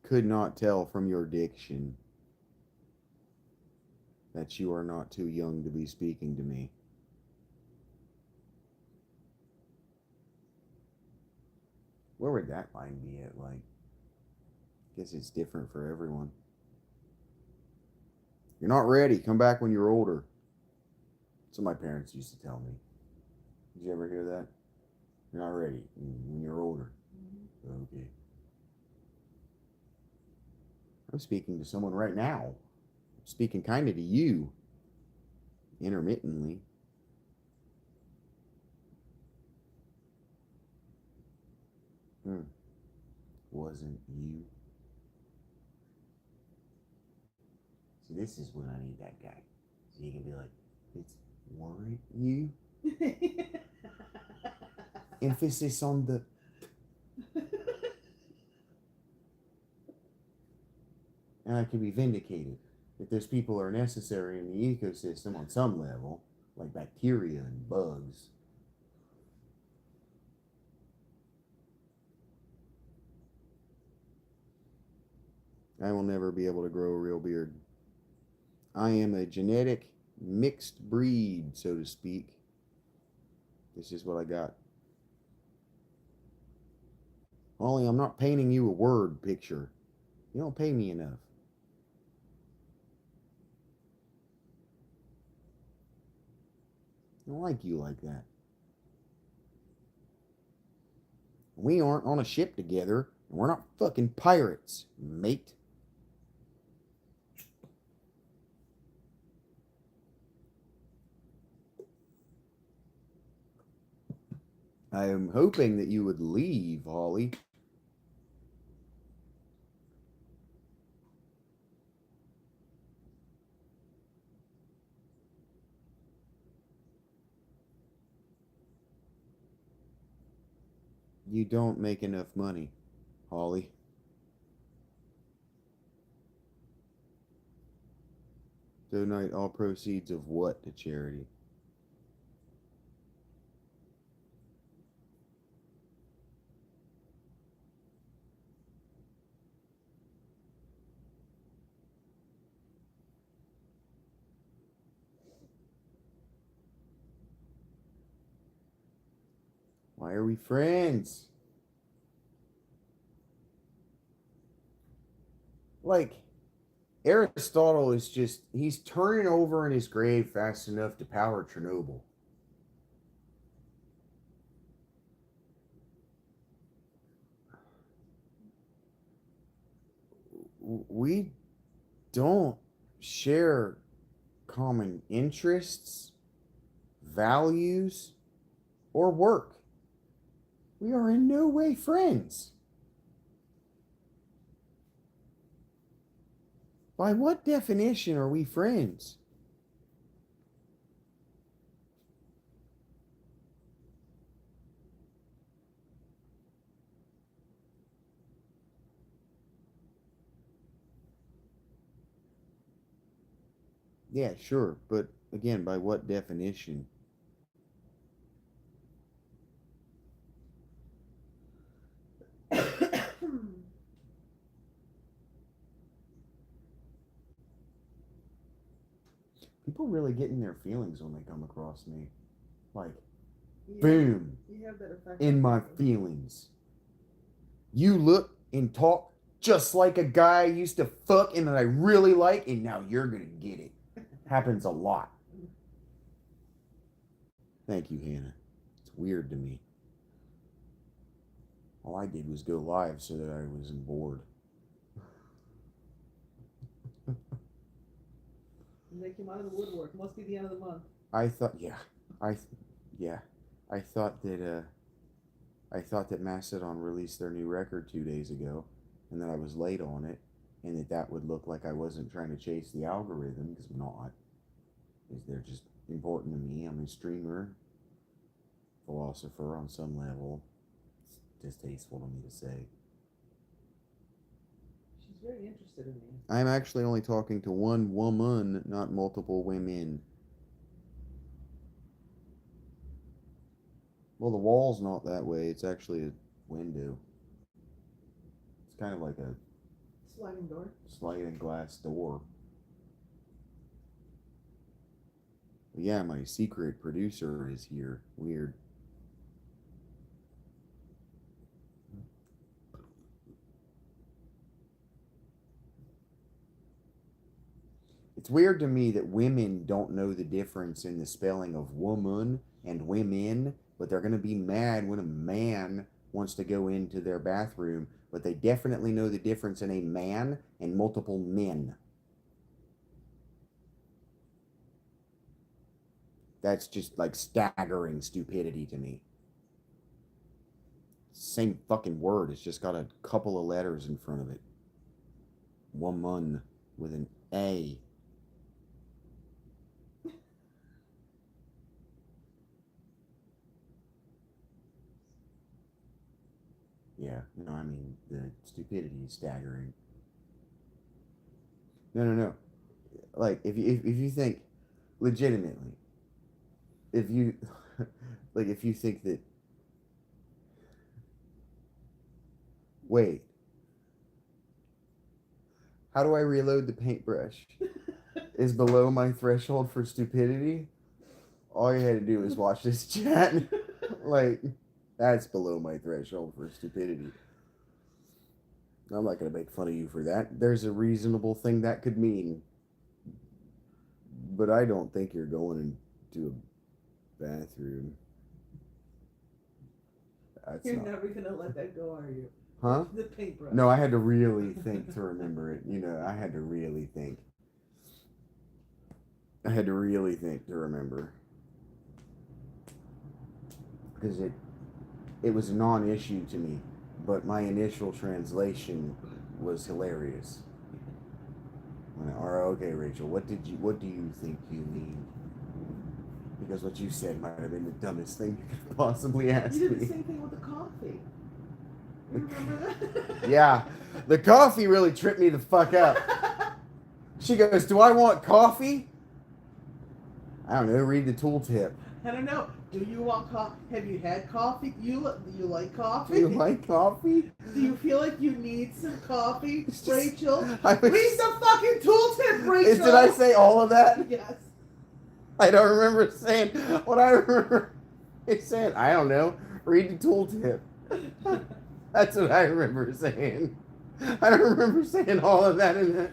Speaker 1: Could not tell from your diction that you are not too young to be speaking to me. Where would that line be at? Like, guess it's different for everyone. You're not ready. Come back when you're older. That's what my parents used to tell me. Did you ever hear that? You're not ready when you're older. Mm-hmm. Okay. I'm speaking to someone right now. I'm speaking kind of to you. Intermittently. Wasn't you? See, this is when I need that guy. So you can be like, it weren't you? Emphasis on the... And I can be vindicated. If those people are necessary in the ecosystem on some level, like bacteria and bugs. I will never be able to grow a real beard. I am a genetic mixed breed, so to speak. This is what I got. Ollie, I'm not painting you a word picture. You don't pay me enough. I don't like you like that. We aren't on a ship together, and we're not fucking pirates, mate. I am hoping that you would leave, Holly. You don't make enough money, Holly. Donate all proceeds of what to charity? Why are we friends? Like, Aristotle is just, he's turning over in his grave fast enough to power Chernobyl. We don't share common interests, values, or work. We are in no way friends. By what definition are we friends? Yeah, sure, but again, by what definition? People really get in their feelings when they come across me. Like,
Speaker 2: Yeah,
Speaker 1: boom,
Speaker 2: you have that effect
Speaker 1: in
Speaker 2: on
Speaker 1: my
Speaker 2: people.
Speaker 1: feelings. You look and talk just like a guy I used to fuck and that I really like, and now you're gonna get it. Happens a lot. Thank you, Hannah. It's weird to me. All I did was go live so that I wasn't bored.
Speaker 2: And they came out of the woodwork. Must be the end of the month.
Speaker 1: I thought, I, yeah, I thought that Mastodon released their new record 2 days ago, and that I was late on it, and that would look like I wasn't trying to chase the algorithm, because I'm not. Because they're just important to me. I'm a streamer, philosopher on some level. It's distasteful to me to say.
Speaker 2: She's very interested in me.
Speaker 1: I'm actually only talking to one woman, not multiple women. Well, the wall's not that way. It's actually a window. It's kind of like a
Speaker 2: Sliding door.
Speaker 1: sliding glass door. But yeah, my secret producer is here. Weird. It's weird to me that women don't know the difference in the spelling of woman and women, but they're going to be mad when a man wants to go into their bathroom, but they definitely know the difference in a man and multiple men. That's just like staggering stupidity to me. Same fucking word, it's just got a couple of letters in front of it. Woman with an A. Yeah, no, I mean, the stupidity is staggering. No, no, no. Like, if you think, legitimately, if you, like, if you think that, wait, how do I reload the paintbrush? Is below my threshold for stupidity? All you had to do was watch this chat. Like, that's below my threshold for stupidity. I'm not going to make fun of you for that. There's a reasonable thing that could mean. But I don't think you're going into a bathroom. That's
Speaker 2: You're
Speaker 1: not.
Speaker 2: never gonna let that go, are you?
Speaker 1: Huh?
Speaker 2: The paintbrush.
Speaker 1: No, I had to really think to remember it. You know, I had to really think. I had to really think to remember. Because it was a non-issue to me, but my initial translation was hilarious. Okay, Rachel, what do you think you mean? Because what you said might have been the dumbest thing you could possibly ask
Speaker 2: You did the
Speaker 1: me.
Speaker 2: same thing with the coffee. You remember that?
Speaker 1: Yeah. The coffee really tripped me the fuck up. She goes, "Do I want coffee?" I don't know. Read the tooltip.
Speaker 2: I don't know. Do you want coffee? Have you had coffee? Do you like coffee?
Speaker 1: Do you like coffee?
Speaker 2: Do you feel like you need some coffee,
Speaker 1: It's just-
Speaker 2: Rachel?
Speaker 1: I was-
Speaker 2: Read the fucking tooltip, Rachel.
Speaker 1: Did I say all of that?
Speaker 2: Yes.
Speaker 1: I don't remember saying what I remember saying. I don't know. Read the tooltip. That's what I remember saying. I don't remember saying all of that in there.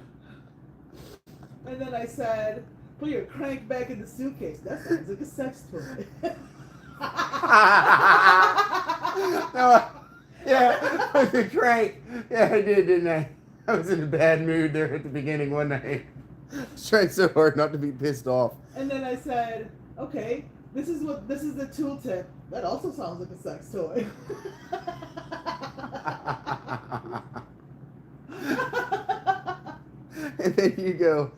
Speaker 2: And then I said, "Put your crank back in the suitcase." That sounds like a sex toy.
Speaker 1: No, yeah, with the crank. Yeah, I did, didn't I? I was in a bad mood there at the beginning one night. I was trying so hard not to be pissed off.
Speaker 2: And then I said, "Okay, this is the tooltip." That also sounds like a sex toy.
Speaker 1: And then you go,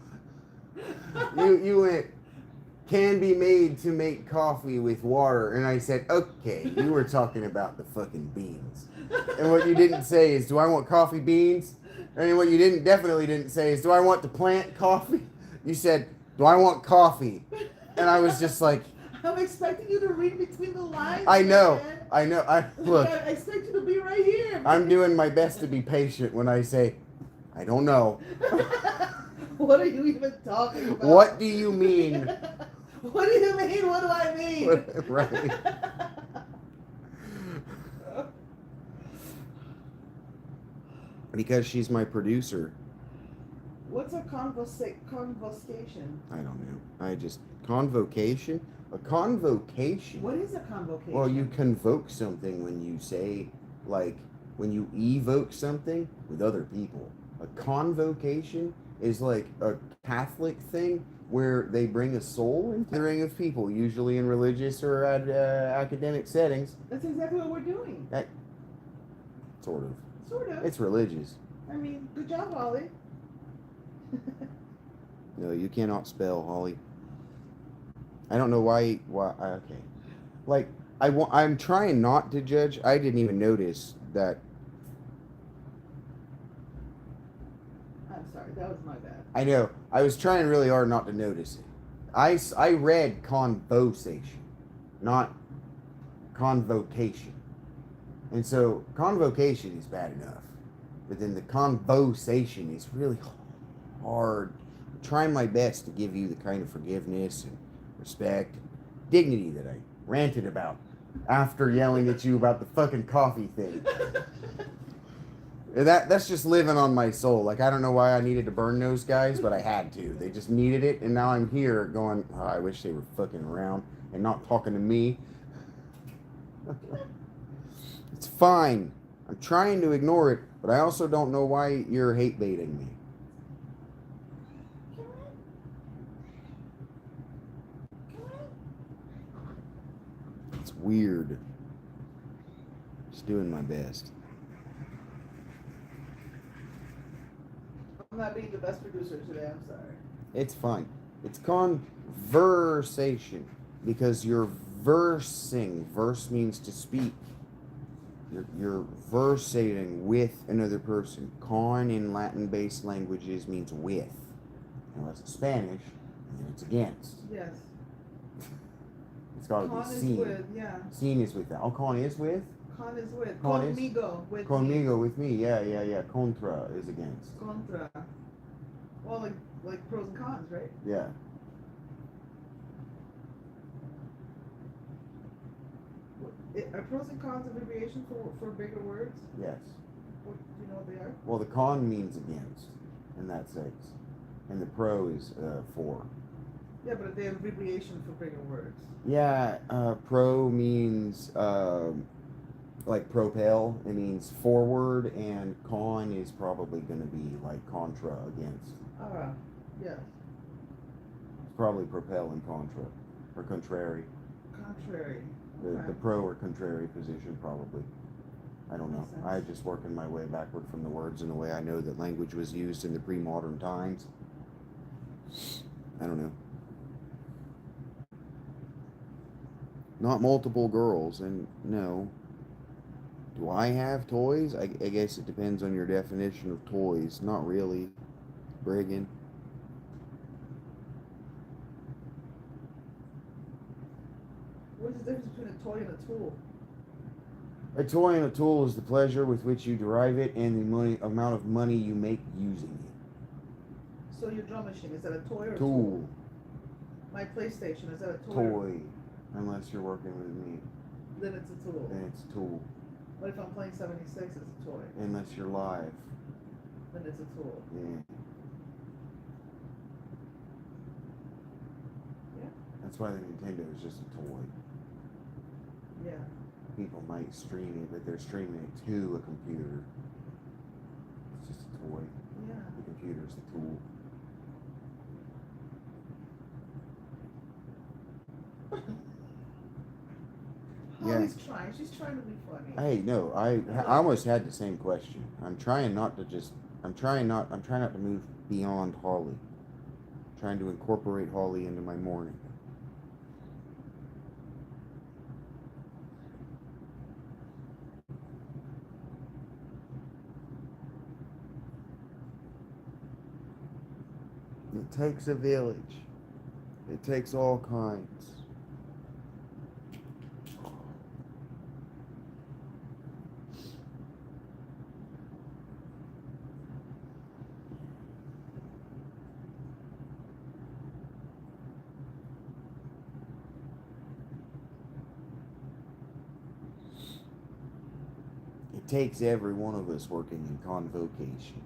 Speaker 1: you went, "Can be made to make coffee with water." And I said, "Okay, you were talking about the fucking beans." And what you didn't say is, "Do I want coffee beans?" And what you definitely didn't say is, "Do I want to plant coffee?" You said, "Do I want coffee?" And I was just like,
Speaker 2: I'm expecting you to read between the lines.
Speaker 1: I know,
Speaker 2: man.
Speaker 1: I know. Look,
Speaker 2: I expect you to be right here. Man.
Speaker 1: I'm doing my best to be patient when I say, "I don't know."
Speaker 2: What are you even talking about?
Speaker 1: What do you mean?
Speaker 2: What do you mean? What do I mean?
Speaker 1: Right. Because she's my producer.
Speaker 2: What's a convocation?
Speaker 1: I don't know. I just convocation. A convocation.
Speaker 2: What is a convocation?
Speaker 1: Well, you convoke something when you say, like, when you evoke something with other people. A convocation is like a Catholic thing where they bring a soul into the ring of people, usually in religious or academic settings.
Speaker 2: That's exactly what we're doing.
Speaker 1: That sort of.
Speaker 2: Sort of.
Speaker 1: It's religious.
Speaker 2: I mean, good job, Holly.
Speaker 1: No, you cannot spell, Holly. I don't know why. Okay, like I'm trying not to judge. I didn't even notice that.
Speaker 2: I'm sorry, that was my bad.
Speaker 1: I know. I was trying really hard not to notice it. I read convocation, not convocation. And so convocation is bad enough. But then the convosation is really hard. I'm trying my best to give you the kind of forgiveness and respect and dignity that I ranted about after yelling at you about the fucking coffee thing. That's just living on my soul. Like, I don't know why I needed to burn those guys, but I had to. They just needed it, and now I'm here going, oh, I wish they were fucking around and not talking to me. It's fine. I'm trying to ignore it, but I also don't know why you're hate baiting me. It's weird. Just doing my best.
Speaker 2: I'm not being the best producer today, I'm sorry.
Speaker 1: It's fine. It's conversation because you're versing. Verse means to speak. You're versating with another person. Con in Latin-based languages means with. Unless it's Spanish, and then it's against.
Speaker 2: Yes.
Speaker 1: It's got to
Speaker 2: Con
Speaker 1: be
Speaker 2: is
Speaker 1: seen.
Speaker 2: with, yeah.
Speaker 1: Seen is with that. Oh, con is with?
Speaker 2: Con is with.
Speaker 1: Con is-
Speaker 2: Conmigo with me.
Speaker 1: Conmigo with me. Yeah. Contra is against.
Speaker 2: Contra. Well, like pros and cons, right?
Speaker 1: Yeah.
Speaker 2: Are pros and cons an abbreviation for bigger words?
Speaker 1: Yes.
Speaker 2: What, do you know what they are?
Speaker 1: Well, the con means against in that sense. And the pro is for.
Speaker 2: Yeah, but they're an abbreviation for bigger words.
Speaker 1: Yeah, pro means like propel. It means forward, and con is probably going to be like contra, against.
Speaker 2: Ah, yes.
Speaker 1: It's probably propel and contra, or contrary.
Speaker 2: Contrary.
Speaker 1: The
Speaker 2: Okay.
Speaker 1: pro or contrary position, probably. I don't know.
Speaker 2: Makes sense.
Speaker 1: I just working my way backward from the words in the way I know that language was used in the pre-modern times. I don't know. Not multiple girls, and no. Do I have toys? I guess it depends on your definition of toys. Not really, Brigham.
Speaker 2: What's the difference between a toy and a tool?
Speaker 1: A toy and a tool is the pleasure with which you derive it and amount of money you make using it.
Speaker 2: So your drum machine, is that a toy or a
Speaker 1: Tool.
Speaker 2: tool? My PlayStation, is that a toy?
Speaker 1: Toy. Unless you're working with me.
Speaker 2: Then it's a tool.
Speaker 1: Then it's a tool.
Speaker 2: What if I'm playing 76? It's a toy.
Speaker 1: Unless you're live.
Speaker 2: Then it's a tool.
Speaker 1: Yeah.
Speaker 2: Yeah.
Speaker 1: That's why the Nintendo is just a toy.
Speaker 2: Yeah.
Speaker 1: People might stream it, but they're streaming it to a computer. It's just a toy.
Speaker 2: Yeah.
Speaker 1: The computer's the tool.
Speaker 2: Holly's trying. She's trying to be funny.
Speaker 1: Hey, no, I almost had the same question. I'm trying not to move beyond Holly. I'm trying to incorporate Holly into my morning. It takes a village. It takes all kinds. It takes every one of us working in convocation.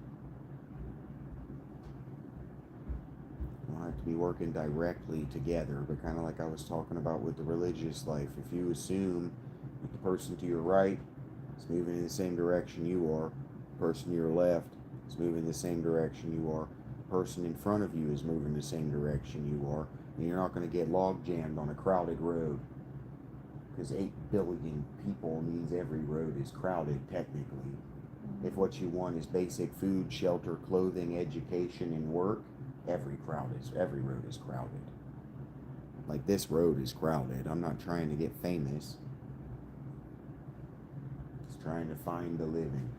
Speaker 1: We don't have to be working directly together, but kind of like I was talking about with the religious life. If you assume that the person to your right is moving in the same direction you are, the person to your left is moving the same direction you are, the person in front of you is moving the same direction you are, and you're not going to get log jammed on a crowded road. Because 8 billion people means every road is crowded, technically. If what you want is basic food, shelter, clothing, education, and work, every road is crowded. Like this road is crowded. I'm not trying to get famous. Just trying to find a living.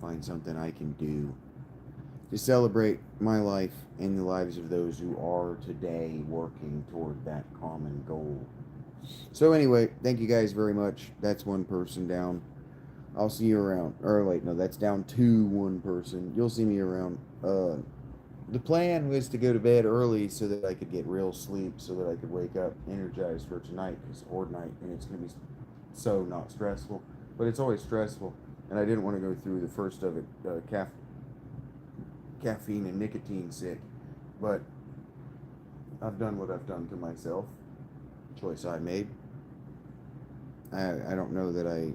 Speaker 1: Find something I can do to celebrate my life and the lives of those who are today working toward that common goal. So anyway, thank you guys very much. That's one person down. I'll see you around. Or wait, no, that's down to one person. You'll see me around. The plan was to go to bed early so that I could get real sleep, so that I could wake up energized for tonight, because Ord night, and it's going to be so not stressful. But it's always stressful, and I didn't want to go through the first of it, caffeine and nicotine sick. But I've done what I've done to myself. Choice I made. I don't know that I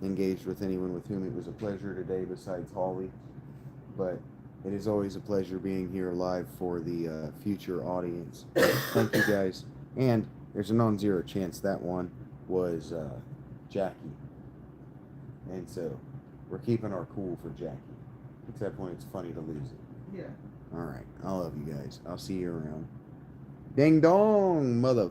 Speaker 1: engaged with anyone with whom it was a pleasure today besides Holly, but it is always a pleasure being here live for the future audience. Thank you guys. And there's a non-zero chance that one was Jackie, and so we're keeping our cool for Jackie, except when it's funny to lose it.
Speaker 2: Yeah.
Speaker 1: Alright, I love you guys. I'll see you around. Ding dong, mother